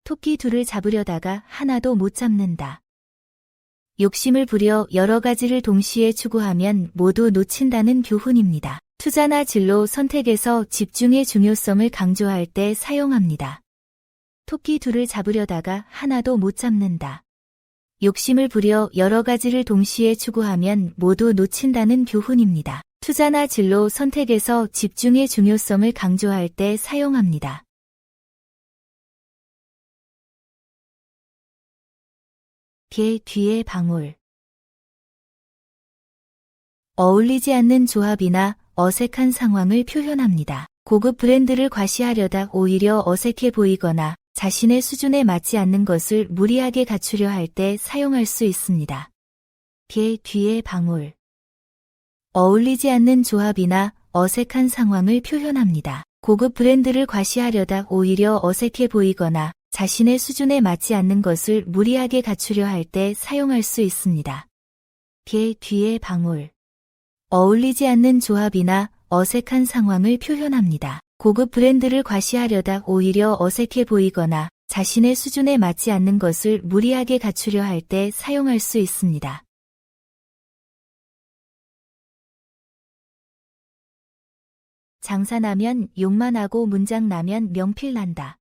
토끼 둘을 잡으려다가 하나도 못 잡는다. 욕심을 부려 여러 가지를 동시에 추구하면 모두 놓친다는 교훈입니다. 투자나 진로 선택에서 집중의 중요성을 강조할 때 사용합니다. 토끼 둘을 잡으려다가 하나도 못 잡는다. 욕심을 부려 여러 가지를 동시에 추구하면 모두 놓친다는 교훈입니다. 투자나 진로 선택에서 집중의 중요성을 강조할 때 사용합니다. 개 뒤에 방울. 어울리지 않는 조합이나 어색한 상황을 표현합니다. 고급 브랜드를 과시하려다 오히려 어색해 보이거나 자신의 수준에 맞지 않는 것을 무리하게 갖추려 할 때 사용할 수 있습니다. 개 뒤에 방울. 어울리지 않는 조합이나 어색한 상황을 표현합니다. 고급 브랜드를 과시하려다 오히려 어색해 보이거나 자신의 수준에 맞지 않는 것을 무리하게 갖추려 할 때 사용할 수 있습니다. 개 뒤에 방울. 어울리지 않는 조합이나 어색한 상황을 표현합니다. 고급 브랜드를 과시하려다 오히려 어색해 보이거나 자신의 수준에 맞지 않는 것을 무리하게 갖추려 할 때 사용할 수 있습니다. 장사 나면 욕만 하고 문장 나면 명필 난다.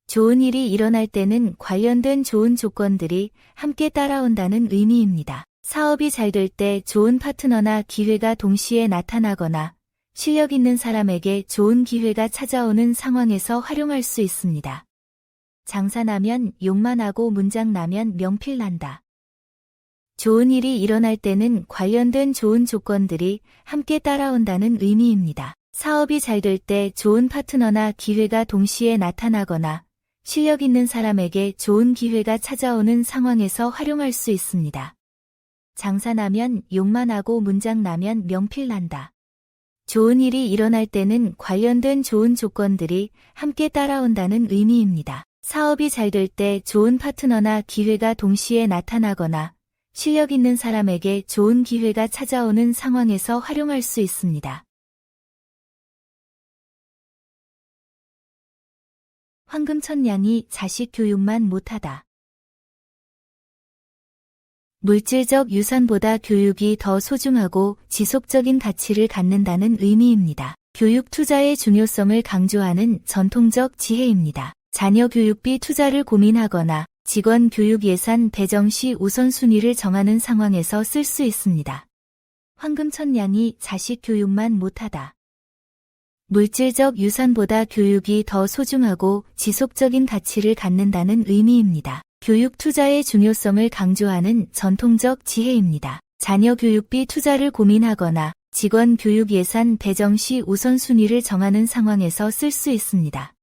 좋은 일이 일어날 때는 관련된 좋은 조건들이 함께 따라온다는 의미입니다. 사업이 잘 될 때 좋은 파트너나 기회가 동시에 나타나거나 실력 있는 사람에게 좋은 기회가 찾아오는 상황에서 활용할 수 있습니다. 장사 나면 욕만 하고 문장 나면 명필 난다. 좋은 일이 일어날 때는 관련된 좋은 조건들이 함께 따라온다는 의미입니다. 사업이 잘 될 때 좋은 파트너나 기회가 동시에 나타나거나 실력 있는 사람에게 좋은 기회가 찾아오는 상황에서 활용할 수 있습니다. 장사 나면 욕만 하고 문장 나면 명필 난다. 좋은 일이 일어날 때는 관련된 좋은 조건들이 함께 따라온다는 의미입니다. 사업이 잘 될 때 좋은 파트너나 기회가 동시에 나타나거나 실력 있는 사람에게 좋은 기회가 찾아오는 상황에서 활용할 수 있습니다. 황금천냥이 자식 교육만 못하다. 물질적 유산보다 교육이 더 소중하고 지속적인 가치를 갖는다는 의미입니다. 교육 투자의 중요성을 강조하는 전통적 지혜입니다. 자녀 교육비 투자를 고민하거나 직원 교육 예산 배정 시 우선순위를 정하는 상황에서 쓸 수 있습니다. 황금천냥이 자식 교육만 못하다. 물질적 유산보다 교육이 더 소중하고 지속적인 가치를 갖는다는 의미입니다. 교육 투자의 중요성을 강조하는 전통적 지혜입니다. 자녀 교육비 투자를 고민하거나 직원 교육 예산 배정 시 우선순위를 정하는 상황에서 쓸 수 있습니다.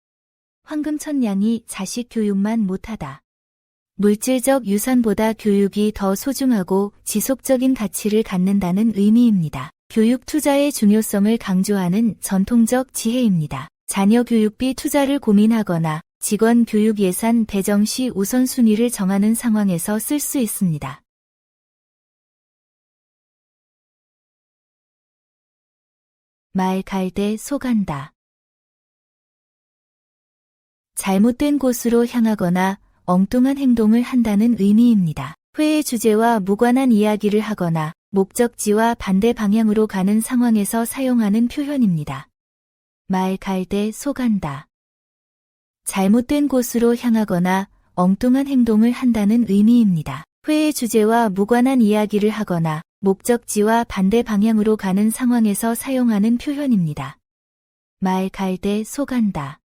황금천냥이 자식 교육만 못하다. 물질적 유산보다 교육이 더 소중하고 지속적인 가치를 갖는다는 의미입니다. 교육 투자의 중요성을 강조하는 전통적 지혜입니다. 자녀 교육비 투자를 고민하거나 직원 교육 예산 배정 시 우선순위를 정하는 상황에서 쓸 수 있습니다. 말 갈대 소간다. 잘못된 곳으로 향하거나 엉뚱한 행동을 한다는 의미입니다. 회의 주제와 무관한 이야기를 하거나 목적지와 반대 방향으로 가는 상황에서 사용하는 표현입니다. 말 갈대 소간다. 잘못된 곳으로 향하거나 엉뚱한 행동을 한다는 의미입니다. 회의 주제와 무관한 이야기를 하거나 목적지와 반대 방향으로 가는 상황에서 사용하는 표현입니다. 말 갈대 소간다.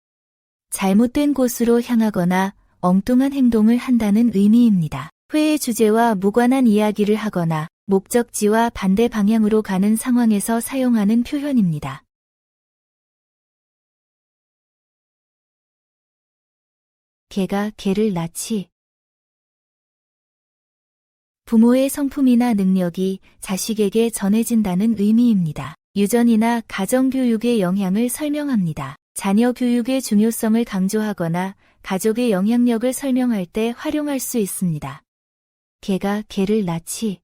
잘못된 곳으로 향하거나 엉뚱한 행동을 한다는 의미입니다. 회의 주제와 무관한 이야기를 하거나 목적지와 반대 방향으로 가는 상황에서 사용하는 표현입니다. 개가 개를 낳지. 부모의 성품이나 능력이 자식에게 전해진다는 의미입니다. 유전이나 가정교육의 영향을 설명합니다. 자녀 교육의 중요성을 강조하거나 가족의 영향력을 설명할 때 활용할 수 있습니다. 개가 개를 낳지.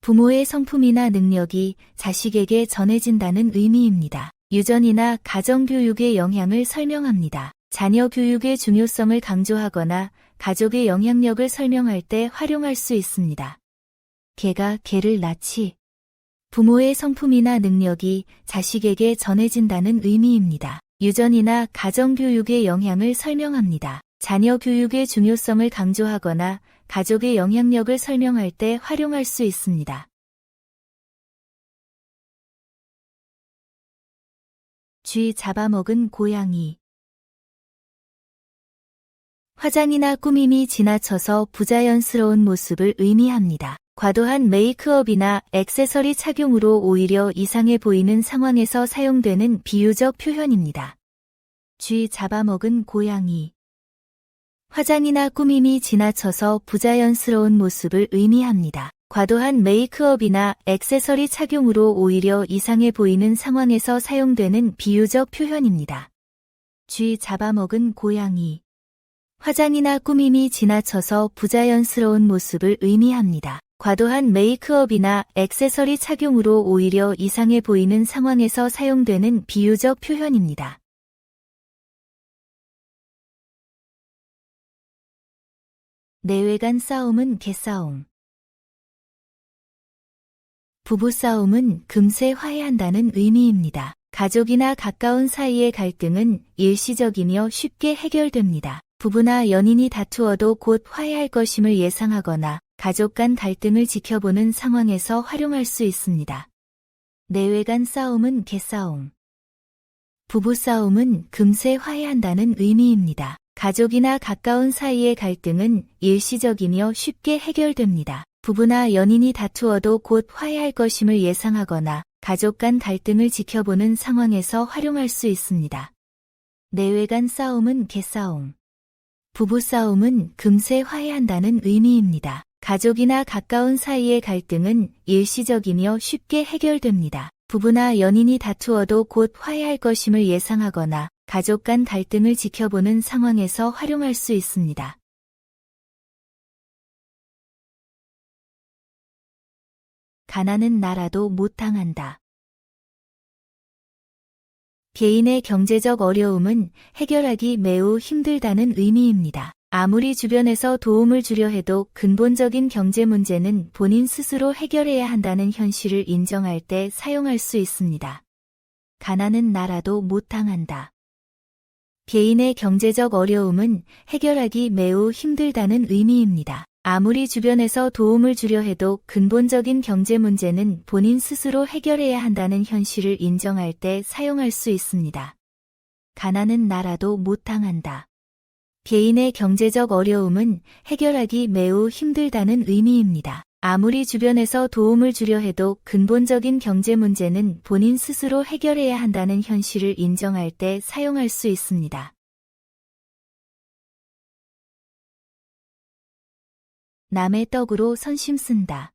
부모의 성품이나 능력이 자식에게 전해진다는 의미입니다. 유전이나 가정교육의 영향을 설명합니다. 자녀 교육의 중요성을 강조하거나 가족의 영향력을 설명할 때 활용할 수 있습니다. 개가 개를 낳지. 부모의 성품이나 능력이 자식에게 전해진다는 의미입니다. 유전이나 가정교육의 영향을 설명합니다. 자녀 교육의 중요성을 강조하거나 가족의 영향력을 설명할 때 활용할 수 있습니다. 쥐 잡아먹은 고양이. 화장이나 꾸밈이 지나쳐서 부자연스러운 모습을 의미합니다. 과도한 메이크업이나 액세서리 착용으로 오히려 이상해 보이는 상황에서 사용되는 비유적 표현입니다. 쥐 잡아먹은 고양이. 화장이나 꾸밈이 지나쳐서 부자연스러운 모습을 의미합니다. 과도한 메이크업이나 액세서리 착용으로 오히려 이상해 보이는 상황에서 사용되는 비유적 표현입니다. 쥐 잡아먹은 고양이. 화장이나 꾸밈이 지나쳐서 부자연스러운 모습을 의미합니다. 과도한 메이크업이나 액세서리 착용으로 오히려 이상해 보이는 상황에서 사용되는 비유적 표현입니다. 내외간 싸움은 개싸움. 부부싸움은 금세 화해한다는 의미입니다. 가족이나 가까운 사이의 갈등은 일시적이며 쉽게 해결됩니다. 부부나 연인이 다투어도 곧 화해할 것임을 예상하거나 가족 간 갈등을 지켜보는 상황에서 활용할 수 있습니다. 내외간 싸움은 개싸움. 부부싸움은 금세 화해한다는 의미입니다. 가족이나 가까운 사이의 갈등은 일시적이며 쉽게 해결됩니다. 부부나 연인이 다투어도 곧 화해할 것임을 예상하거나 가족 간 갈등을 지켜보는 상황에서 활용할 수 있습니다. 내외간 싸움은 개싸움. 부부싸움은 금세 화해한다는 의미입니다. 가족이나 가까운 사이의 갈등은 일시적이며 쉽게 해결됩니다. 부부나 연인이 다투어도 곧 화해할 것임을 예상하거나 가족 간 갈등을 지켜보는 상황에서 활용할 수 있습니다. 가난은 나라도 못 당한다. 개인의 경제적 어려움은 해결하기 매우 힘들다는 의미입니다. 아무리 주변에서 도움을 주려 해도 근본적인 경제 문제는 본인 스스로 해결해야 한다는 현실을 인정할 때 사용할 수 있습니다. 가난은 나라도 못 당한다. 개인의 경제적 어려움은 해결하기 매우 힘들다는 의미입니다. 아무리 주변에서 도움을 주려 해도 근본적인 경제 문제는 본인 스스로 해결해야 한다는 현실을 인정할 때 사용할 수 있습니다. 가난은 나라도 못 당한다. 개인의 경제적 어려움은 해결하기 매우 힘들다는 의미입니다. 아무리 주변에서 도움을 주려 해도 근본적인 경제 문제는 본인 스스로 해결해야 한다는 현실을 인정할 때 사용할 수 있습니다. 남의 떡으로 선심 쓴다.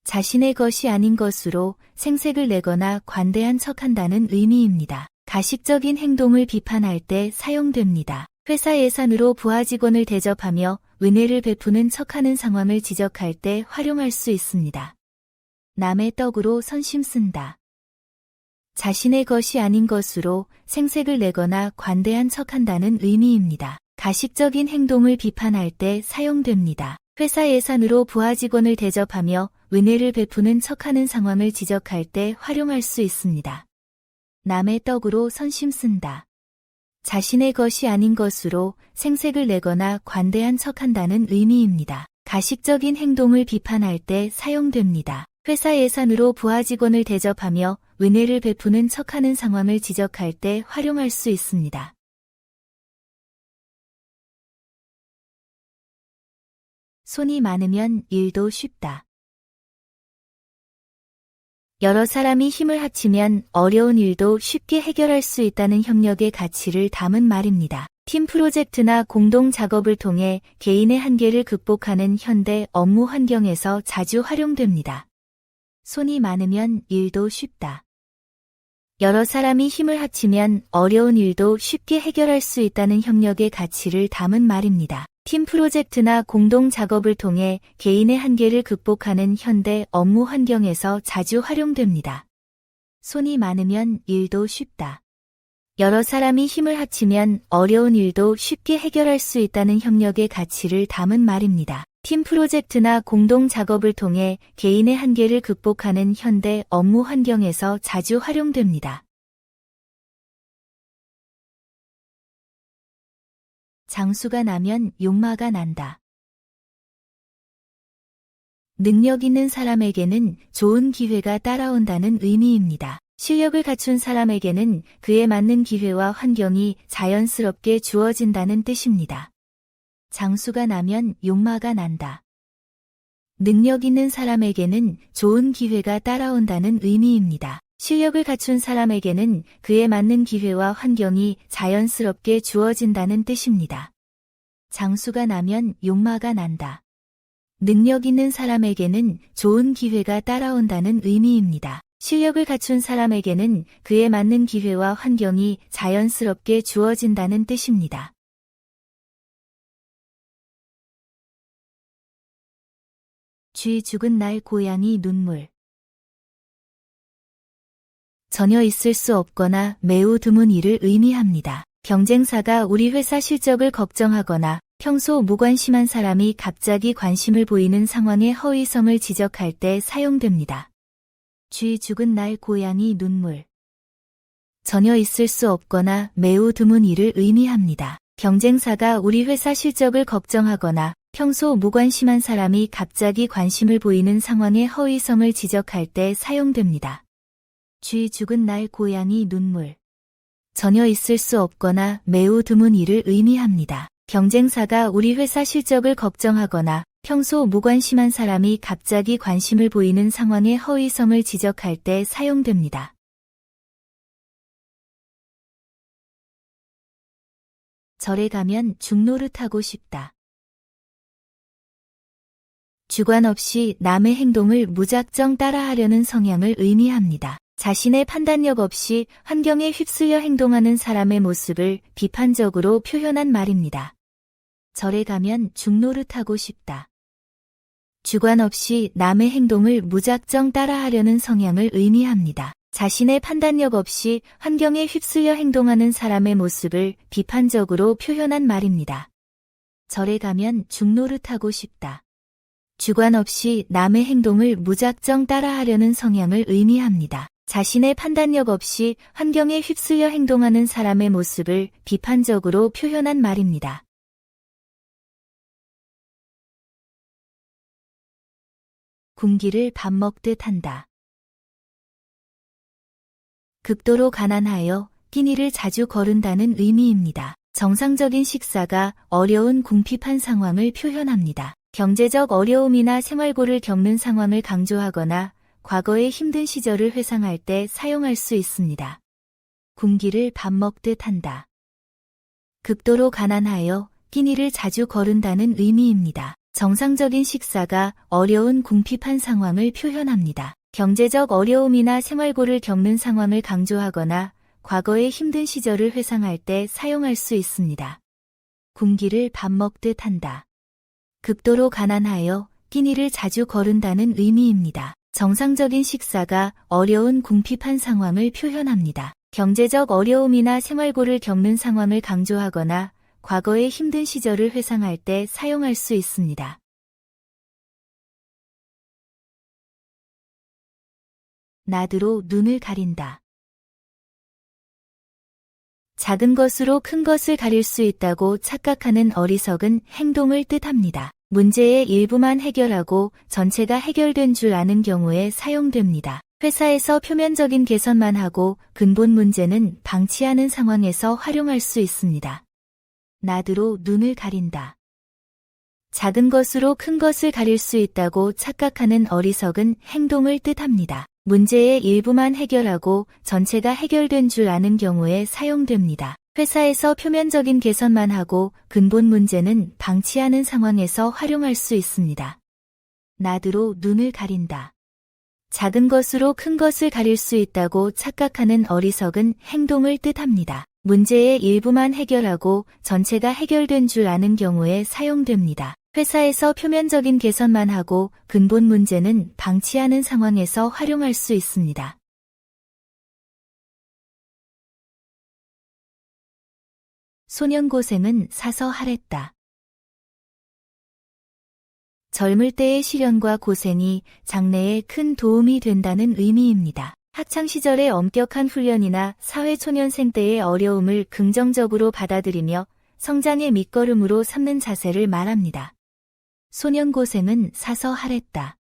자신의 것이 아닌 것으로 생색을 내거나 관대한 척한다는 의미입니다. 가식적인 행동을 비판할 때 사용됩니다. 회사 예산으로 부하 직원을 대접하며 은혜를 베푸는 척하는 상황을 지적할 때 활용할 수 있습니다. 남의 떡으로 선심 쓴다. 자신의 것이 아닌 것으로 생색을 내거나 관대한 척한다는 의미입니다. 가식적인 행동을 비판할 때 사용됩니다. 회사 예산으로 부하 직원을 대접하며 은혜를 베푸는 척하는 상황을 지적할 때 활용할 수 있습니다. 남의 떡으로 선심 쓴다. 자신의 것이 아닌 것으로 생색을 내거나 관대한 척한다는 의미입니다. 가식적인 행동을 비판할 때 사용됩니다. 회사 예산으로 부하 직원을 대접하며 은혜를 베푸는 척하는 상황을 지적할 때 활용할 수 있습니다. 손이 많으면 일도 쉽다. 여러 사람이 힘을 합치면 어려운 일도 쉽게 해결할 수 있다는 협력의 가치를 담은 말입니다. 팀 프로젝트나 공동 작업을 통해 개인의 한계를 극복하는 현대 업무 환경에서 자주 활용됩니다. 손이 많으면 일도 쉽다. 여러 사람이 힘을 합치면 어려운 일도 쉽게 해결할 수 있다는 협력의 가치를 담은 말입니다. 팀 프로젝트나 공동 작업을 통해 개인의 한계를 극복하는 현대 업무 환경에서 자주 활용됩니다. 손이 많으면 일도 쉽다. 여러 사람이 힘을 합치면 어려운 일도 쉽게 해결할 수 있다는 협력의 가치를 담은 말입니다. 팀 프로젝트나 공동 작업을 통해 개인의 한계를 극복하는 현대 업무 환경에서 자주 활용됩니다. 장수가 나면 용마가 난다. 능력 있는 사람에게는 좋은 기회가 따라온다는 의미입니다. 실력을 갖춘 사람에게는 그에 맞는 기회와 환경이 자연스럽게 주어진다는 뜻입니다. 장수가 나면 용마가 난다. 능력 있는 사람에게는 좋은 기회가 따라온다는 의미입니다. 실력을 갖춘 사람에게는 그에 맞는 기회와 환경이 자연스럽게 주어진다는 뜻입니다. 장수가 나면 용마가 난다. 능력 있는 사람에게는 좋은 기회가 따라온다는 의미입니다. 실력을 갖춘 사람에게는 그에 맞는 기회와 환경이 자연스럽게 주어진다는 뜻입니다. 쥐 죽은 날 고양이 눈물. 전혀 있을 수 없거나 매우 드문 일을 의미합니다. 경쟁사가 우리 회사 실적을 걱정하거나 평소 무관심한 사람이 갑자기 관심을 보이는 상황의 허위성을 지적할 때 사용됩니다. 쥐 죽은 날 고양이 눈물. 전혀 있을 수 없거나 매우 드문 일을 의미합니다. 경쟁사가 우리 회사 실적을 걱정하거나 평소 무관심한 사람이 갑자기 관심을 보이는 상황의 허위성을 지적할 때 사용됩니다. 쥐 죽은 날 고양이 눈물. 전혀 있을 수 없거나 매우 드문 일을 의미합니다. 경쟁사가 우리 회사 실적을 걱정하거나 평소 무관심한 사람이 갑자기 관심을 보이는 상황의 허위성을 지적할 때 사용됩니다. 절에 가면 죽노릇하고 싶다. 주관 없이 남의 행동을 무작정 따라하려는 성향을 의미합니다. 자신의 판단력 없이 환경에 휩쓸려 행동하는 사람의 모습을 비판적으로 표현한 말입니다. 절에 가면 죽노릇하고 싶다. 주관 없이 남의 행동을 무작정 따라하려는 성향을 의미합니다. 자신의 판단력 없이 환경에 휩쓸려 행동하는 사람의 모습을 비판적으로 표현한 말입니다. 절에 가면 죽노릇하고 싶다. 주관 없이 남의 행동을 무작정 따라하려는 성향을 의미합니다. 자신의 판단력 없이 환경에 휩쓸려 행동하는 사람의 모습을 비판적으로 표현한 말입니다. 군기를 밥 먹듯 한다. 극도로 가난하여 끼니를 자주 거른다는 의미입니다. 정상적인 식사가 어려운 궁핍한 상황을 표현합니다. 경제적 어려움이나 생활고를 겪는 상황을 강조하거나 과거의 힘든 시절을 회상할 때 사용할 수 있습니다. 군기를 밥 먹듯 한다. 극도로 가난하여 끼니를 자주 거른다는 의미입니다. 정상적인 식사가 어려운 궁핍한 상황을 표현합니다. 경제적 어려움이나 생활고를 겪는 상황을 강조하거나 과거의 힘든 시절을 회상할 때 사용할 수 있습니다. 군기를 밥 먹듯 한다. 극도로 가난하여 끼니를 자주 거른다는 의미입니다. 정상적인 식사가 어려운 궁핍한 상황을 표현합니다. 경제적 어려움이나 생활고를 겪는 상황을 강조하거나 과거의 힘든 시절을 회상할 때 사용할 수 있습니다. 나드로 눈을 가린다. 작은 것으로 큰 것을 가릴 수 있다고 착각하는 어리석은 행동을 뜻합니다. 문제의 일부만 해결하고 전체가 해결된 줄 아는 경우에 사용됩니다. 회사에서 표면적인 개선만 하고 근본 문제는 방치하는 상황에서 활용할 수 있습니다. 나드로 눈을 가린다. 작은 것으로 큰 것을 가릴 수 있다고 착각하는 어리석은 행동을 뜻합니다. 문제의 일부만 해결하고 전체가 해결된 줄 아는 경우에 사용됩니다. 회사에서 표면적인 개선만 하고 근본 문제는 방치하는 상황에서 활용할 수 있습니다. 나드로 눈을 가린다. 작은 것으로 큰 것을 가릴 수 있다고 착각하는 어리석은 행동을 뜻합니다. 문제의 일부만 해결하고 전체가 해결된 줄 아는 경우에 사용됩니다. 회사에서 표면적인 개선만 하고 근본 문제는 방치하는 상황에서 활용할 수 있습니다. 소년고생은 사서 하랬다. 젊을 때의 시련과 고생이 장래에 큰 도움이 된다는 의미입니다. 학창시절의 엄격한 훈련이나 사회초년생 때의 어려움을 긍정적으로 받아들이며 성장의 밑거름으로 삼는 자세를 말합니다. 소년고생은 사서 하랬다.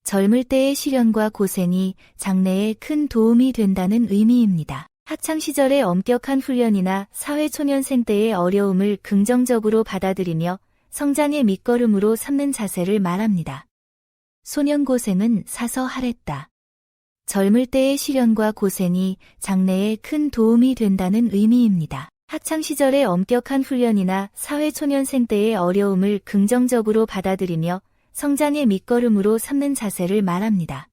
젊을 때의 시련과 고생이 장래에 큰 도움이 된다는 의미입니다. 학창시절의 엄격한 훈련이나 사회초년생 때의 어려움을 긍정적으로 받아들이며 성장의 밑거름으로 삼는 자세를 말합니다. 소년고생은 사서 하랬다. 젊을 때의 시련과 고생이 장래에 큰 도움이 된다는 의미입니다. 학창시절의 엄격한 훈련이나 사회초년생 때의 어려움을 긍정적으로 받아들이며 성장의 밑거름으로 삼는 자세를 말합니다.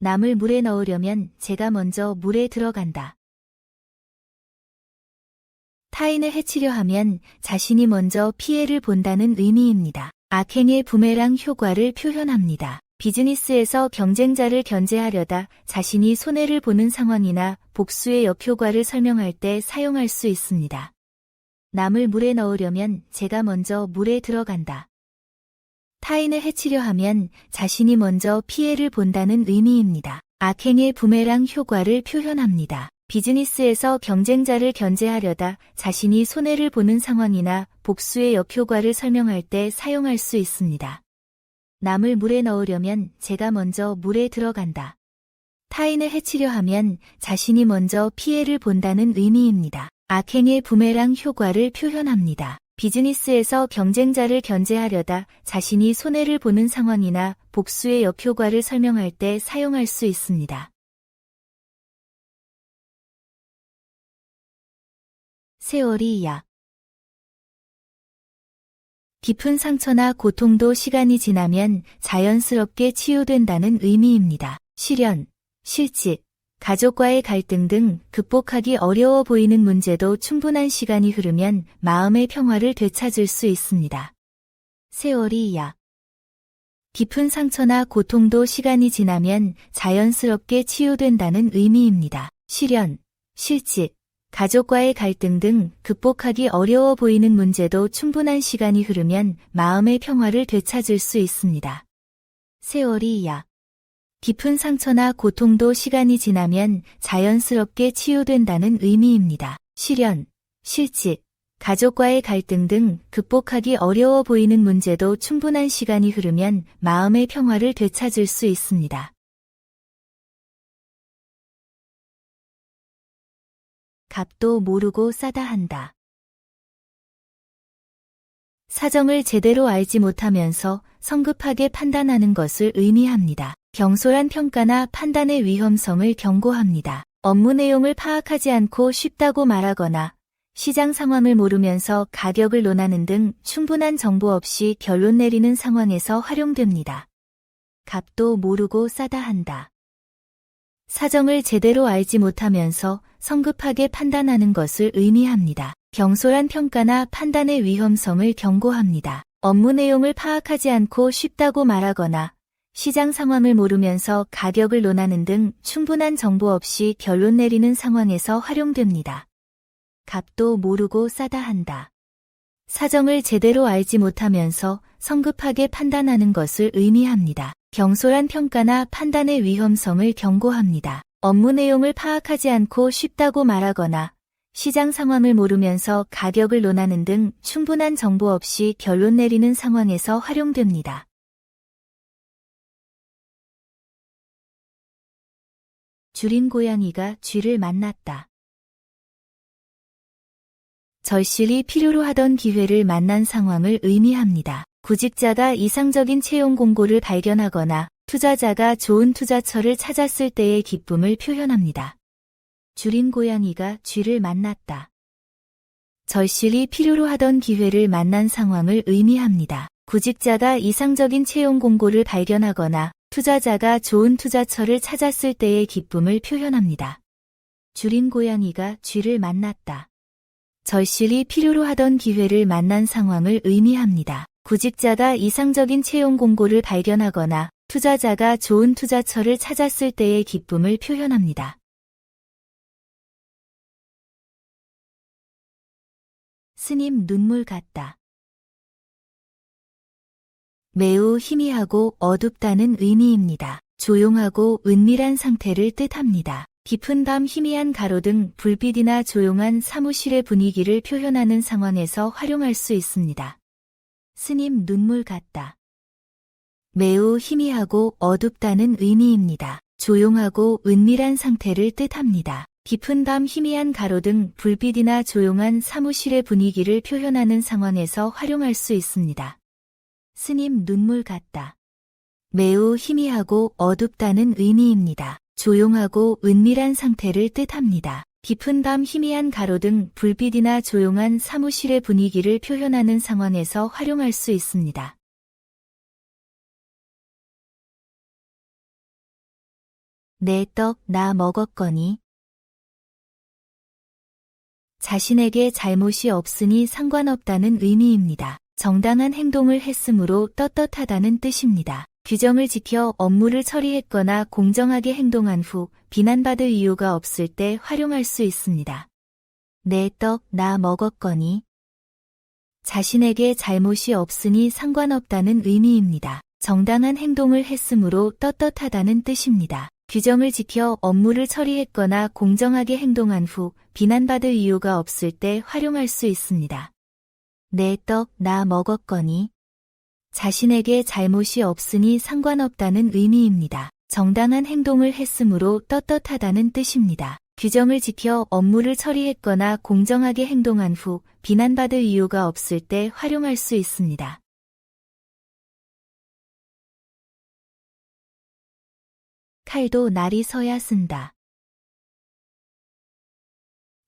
남을 물에 넣으려면 제가 먼저 물에 들어간다. 타인을 해치려 하면 자신이 먼저 피해를 본다는 의미입니다. 악행의 부메랑 효과를 표현합니다. 비즈니스에서 경쟁자를 견제하려다 자신이 손해를 보는 상황이나 복수의 역효과를 설명할 때 사용할 수 있습니다. 남을 물에 넣으려면 제가 먼저 물에 들어간다. 타인을 해치려 하면 자신이 먼저 피해를 본다는 의미입니다. 악행의 부메랑 효과를 표현합니다. 비즈니스에서 경쟁자를 견제하려다 자신이 손해를 보는 상황이나 복수의 역효과를 설명할 때 사용할 수 있습니다. 남을 물에 넣으려면 제가 먼저 물에 들어간다. 타인을 해치려 하면 자신이 먼저 피해를 본다는 의미입니다. 악행의 부메랑 효과를 표현합니다. 비즈니스에서 경쟁자를 견제하려다 자신이 손해를 보는 상황이나 복수의 역효과를 설명할 때 사용할 수 있습니다. 세월이 약. 깊은 상처나 고통도 시간이 지나면 자연스럽게 치유된다는 의미입니다. 시련, 실직, 가족과의 갈등 등 극복하기 어려워 보이는 문제도 충분한 시간이 흐르면 마음의 평화를 되찾을 수 있습니다. 세월이 약. 깊은 상처나 고통도 시간이 지나면 자연스럽게 치유된다는 의미입니다. 시련, 실직, 가족과의 갈등 등 극복하기 어려워 보이는 문제도 충분한 시간이 흐르면 마음의 평화를 되찾을 수 있습니다. 세월이 약. 깊은 상처나 고통도 시간이 지나면 자연스럽게 치유된다는 의미입니다. 시련, 실직, 가족과의 갈등 등 극복하기 어려워 보이는 문제도 충분한 시간이 흐르면 마음의 평화를 되찾을 수 있습니다. 값도 모르고 싸다 한다. 사정을 제대로 알지 못하면서 성급하게 판단하는 것을 의미합니다. 경솔한 평가나 판단의 위험성을 경고합니다. 업무 내용을 파악하지 않고 쉽다고 말하거나 시장 상황을 모르면서 가격을 논하는 등 충분한 정보 없이 결론 내리는 상황에서 활용됩니다. 값도 모르고 싸다 한다. 사정을 제대로 알지 못하면서 성급하게 판단하는 것을 의미합니다. 경솔한 평가나 판단의 위험성을 경고합니다. 업무 내용을 파악하지 않고 쉽다고 말하거나 시장 상황을 모르면서 가격을 논하는 등 충분한 정보 없이 결론 내리는 상황에서 활용됩니다. 값도 모르고 싸다 한다. 사정을 제대로 알지 못하면서 성급하게 판단하는 것을 의미합니다. 경솔한 평가나 판단의 위험성을 경고합니다. 업무 내용을 파악하지 않고 쉽다고 말하거나 시장 상황을 모르면서 가격을 논하는 등 충분한 정보 없이 결론 내리는 상황에서 활용됩니다. 줄인 고양이가 쥐를 만났다. 절실히 필요로 하던 기회를 만난 상황을 의미합니다. 구직자가 이상적인 채용 공고를 발견하거나 투자자가 좋은 투자처를 찾았을 때의 기쁨을 표현합니다. 줄인 고양이가 쥐를 만났다. 절실히 필요로 하던 기회를 만난 상황을 의미합니다. 구직자가 이상적인 채용 공고를 발견하거나 투자자가 좋은 투자처를 찾았을 때의 기쁨을 표현합니다. 줄인 고양이가 쥐를 만났다. 절실히 필요로 하던 기회를 만난 상황을 의미합니다. 구직자가 이상적인 채용 공고를 발견하거나 투자자가 좋은 투자처를 찾았을 때의 기쁨을 표현합니다. 스님 눈물 같다. 매우 희미하고 어둡다는 의미입니다. 조용하고 은밀한 상태를 뜻합니다. 깊은 밤 희미한 가로등, 불빛이나 조용한 사무실의 분위기를 표현하는 상황에서 활용할 수 있습니다. 스님 눈물 같다. 매우 희미하고 어둡다는 의미입니다. 조용하고 은밀한 상태를 뜻합니다. 깊은 밤 희미한 가로등, 불빛이나 조용한 사무실의 분위기를 표현하는 상황에서 활용할 수 있습니다. 스님 눈물 같다. 매우 희미하고 어둡다는 의미입니다. 조용하고 은밀한 상태를 뜻합니다. 깊은 밤 희미한 가로등, 불빛이나 조용한 사무실의 분위기를 표현하는 상황에서 활용할 수 있습니다. 내 떡 나 먹었거니. 자신에게 잘못이 없으니 상관없다는 의미입니다. 정당한 행동을 했으므로 떳떳하다는 뜻입니다. 규정을 지켜 업무를 처리했거나 공정하게 행동한 후 비난받을 이유가 없을 때 활용할 수 있습니다. 내 떡 나 먹었거니. 자신에게 잘못이 없으니 상관없다는 의미입니다. 정당한 행동을 했으므로 떳떳하다는 뜻입니다. 규정을 지켜 업무를 처리했거나 공정하게 행동한 후 비난받을 이유가 없을 때 활용할 수 있습니다. 내 떡 나 먹었거니. 자신에게 잘못이 없으니 상관없다는 의미입니다. 정당한 행동을 했으므로 떳떳하다는 뜻입니다. 규정을 지켜 업무를 처리했거나 공정하게 행동한 후 비난받을 이유가 없을 때 활용할 수 있습니다. 칼도 날이 서야 쓴다.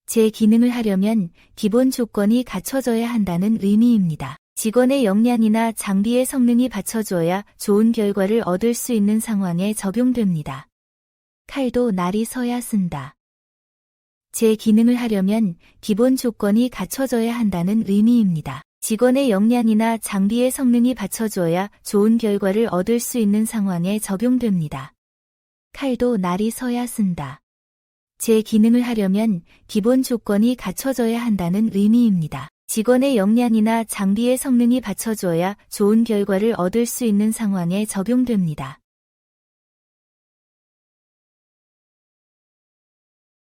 제 기능을 하려면 기본 조건이 갖춰져야 한다는 의미입니다. 직원의 역량이나 장비의 성능이 받쳐줘야 좋은 결과를 얻을 수 있는 상황에 적용됩니다. 칼도 날이 서야 쓴다. 제 기능을 하려면 기본 조건이 갖춰져야 한다는 의미입니다. 직원의 역량이나 장비의 성능이 받쳐줘야 좋은 결과를 얻을 수 있는 상황에 적용됩니다. 칼도 날이 서야 쓴다. 제 기능을 하려면 기본 조건이 갖춰져야 한다는 의미입니다. 직원의 역량이나 장비의 성능이 받쳐줘야 좋은 결과를 얻을 수 있는 상황에 적용됩니다.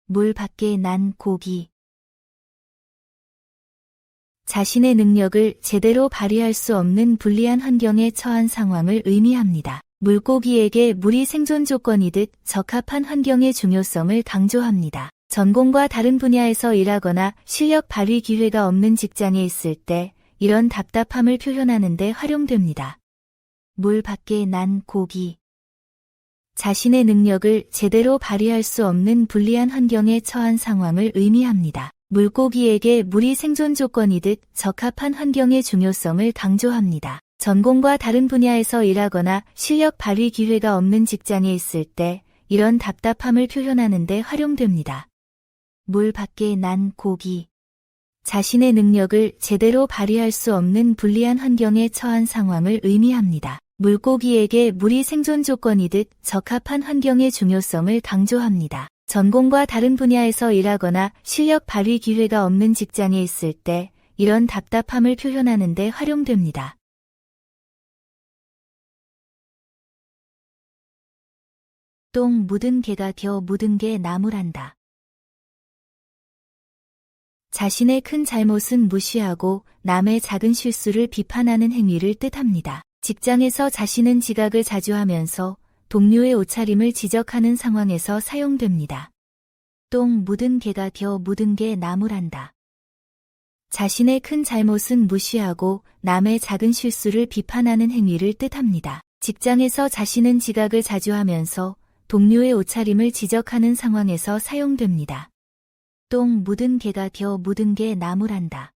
물 밖에 난 고기. 자신의 능력을 제대로 발휘할 수 없는 불리한 환경에 처한 상황을 의미합니다. 물고기에게 물이 생존 조건이듯 적합한 환경의 중요성을 강조합니다. 전공과 다른 분야에서 일하거나 실력 발휘 기회가 없는 직장에 있을 때 이런 답답함을 표현하는 데 활용됩니다. 물 밖에 난 고기. 자신의 능력을 제대로 발휘할 수 없는 불리한 환경에 처한 상황을 의미합니다. 물고기에게 물이 생존 조건이듯 적합한 환경의 중요성을 강조합니다. 전공과 다른 분야에서 일하거나 실력 발휘 기회가 없는 직장에 있을 때 이런 답답함을 표현하는 데 활용됩니다. 물 밖에 난 고기. 자신의 능력을 제대로 발휘할 수 없는 불리한 환경에 처한 상황을 의미합니다. 물고기에게 물이 생존 조건이듯 적합한 환경의 중요성을 강조합니다. 전공과 다른 분야에서 일하거나 실력 발휘 기회가 없는 직장에 있을 때 이런 답답함을 표현하는 데 활용됩니다. 똥 묻은 개가 겨 묻은 개 나무란다. 자신의 큰 잘못은 무시하고 남의 작은 실수를 비판하는 행위를 뜻합니다. 직장에서 자신은 지각을 자주 하면서 동료의 옷차림을 지적하는 상황에서 사용됩니다. 똥 묻은 개가 겨 묻은 개 나무란다. 자신의 큰 잘못은 무시하고 남의 작은 실수를 비판하는 행위를 뜻합니다. 직장에서 자신은 지각을 자주 하면서 동료의 옷차림을 지적하는 상황에서 사용됩니다. 똥 묻은 개가 겨 묻은 개 나무란다.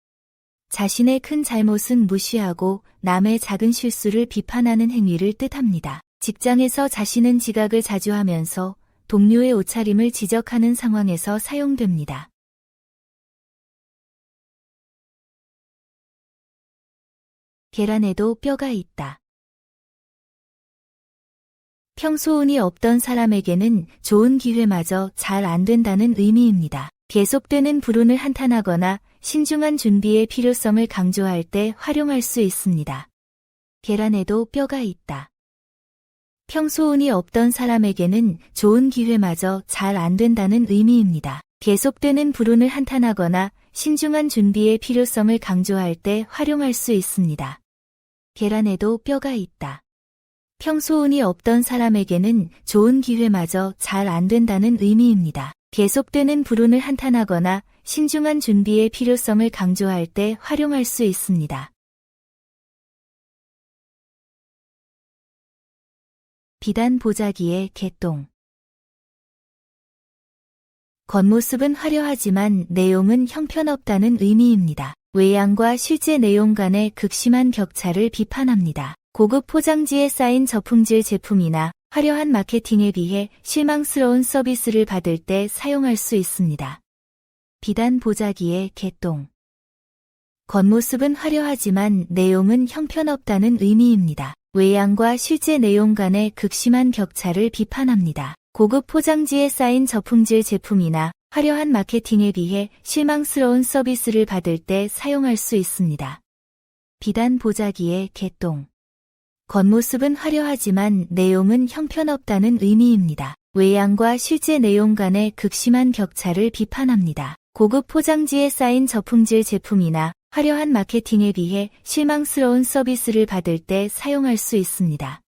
자신의 큰 잘못은 무시하고 남의 작은 실수를 비판하는 행위를 뜻합니다. 직장에서 자신은 지각을 자주 하면서 동료의 옷차림을 지적하는 상황에서 사용됩니다. 계란에도 뼈가 있다. 평소 운이 없던 사람에게는 좋은 기회마저 잘 안 된다는 의미입니다. 계속되는 불운을 한탄하거나 신중한 준비의 필요성을 강조할 때 활용할 수 있습니다. 계란에도 뼈가 있다. 평소 운이 없던 사람에게는 좋은 기회마저 잘 안 된다는 의미입니다. 계속되는 불운을 한탄하거나 신중한 준비의 필요성을 강조할 때 활용할 수 있습니다. 계란에도 뼈가 있다. 평소 운이 없던 사람에게는 좋은 기회마저 잘 안 된다는 의미입니다. 계속되는 불운을 한탄하거나 신중한 준비의 필요성을 강조할 때 활용할 수 있습니다. 비단 보자기의 개똥. 겉모습은 화려하지만 내용은 형편없다는 의미입니다. 외양과 실제 내용 간의 극심한 격차를 비판합니다. 고급 포장지에 쌓인 저품질 제품이나 화려한 마케팅에 비해 실망스러운 서비스를 받을 때 사용할 수 있습니다. 비단 보자기의 개똥. 겉모습은 화려하지만 내용은 형편없다는 의미입니다. 외양과 실제 내용 간의 극심한 격차를 비판합니다. 고급 포장지에 쌓인 저품질 제품이나 화려한 마케팅에 비해 실망스러운 서비스를 받을 때 사용할 수 있습니다. 비단 보자기의 개똥. 겉모습은 화려하지만 내용은 형편없다는 의미입니다. 외양과 실제 내용 간의 극심한 격차를 비판합니다. 고급 포장지에 쌓인 저품질 제품이나 화려한 마케팅에 비해 실망스러운 서비스를 받을 때 사용할 수 있습니다.